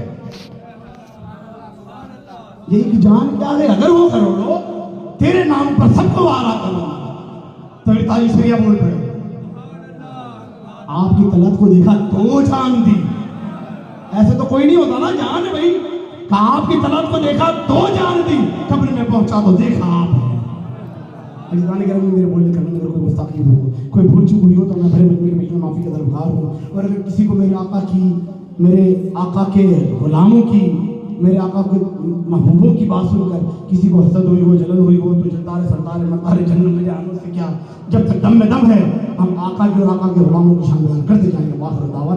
यही कि जान क्या है, अगर वो करोड़ो तेरे नाम पर सबको वारा करो। तभी तारीफ बोल रहे आपकी तलत को देखा तो जान दी। ऐसे तो कोई नहीं होता ना, जान है भाई, कहा आपकी तलत को देखा तो जान दी, कब्र में पहुंचा तो देखा आप है। मेरे बोलने करने में कोई गुस्ताखी हो, कोई भूल चूक हुई हो तो मैं भरे में माफी का दरबार हूँ। और अगर किसी को मेरे आका की, मेरे आका के गुलामों की, मेरे आका के महबूबों की बात सुनकर किसी को हसद हुई हो, जलन हुई हो, तो जलतारे सरतारे मतारे जन्नत में जाने से क्या, जब तक दम में दम है हम आका की और आका के गुलामों की शान बयान करते जाएंगे। वाखिर दावा।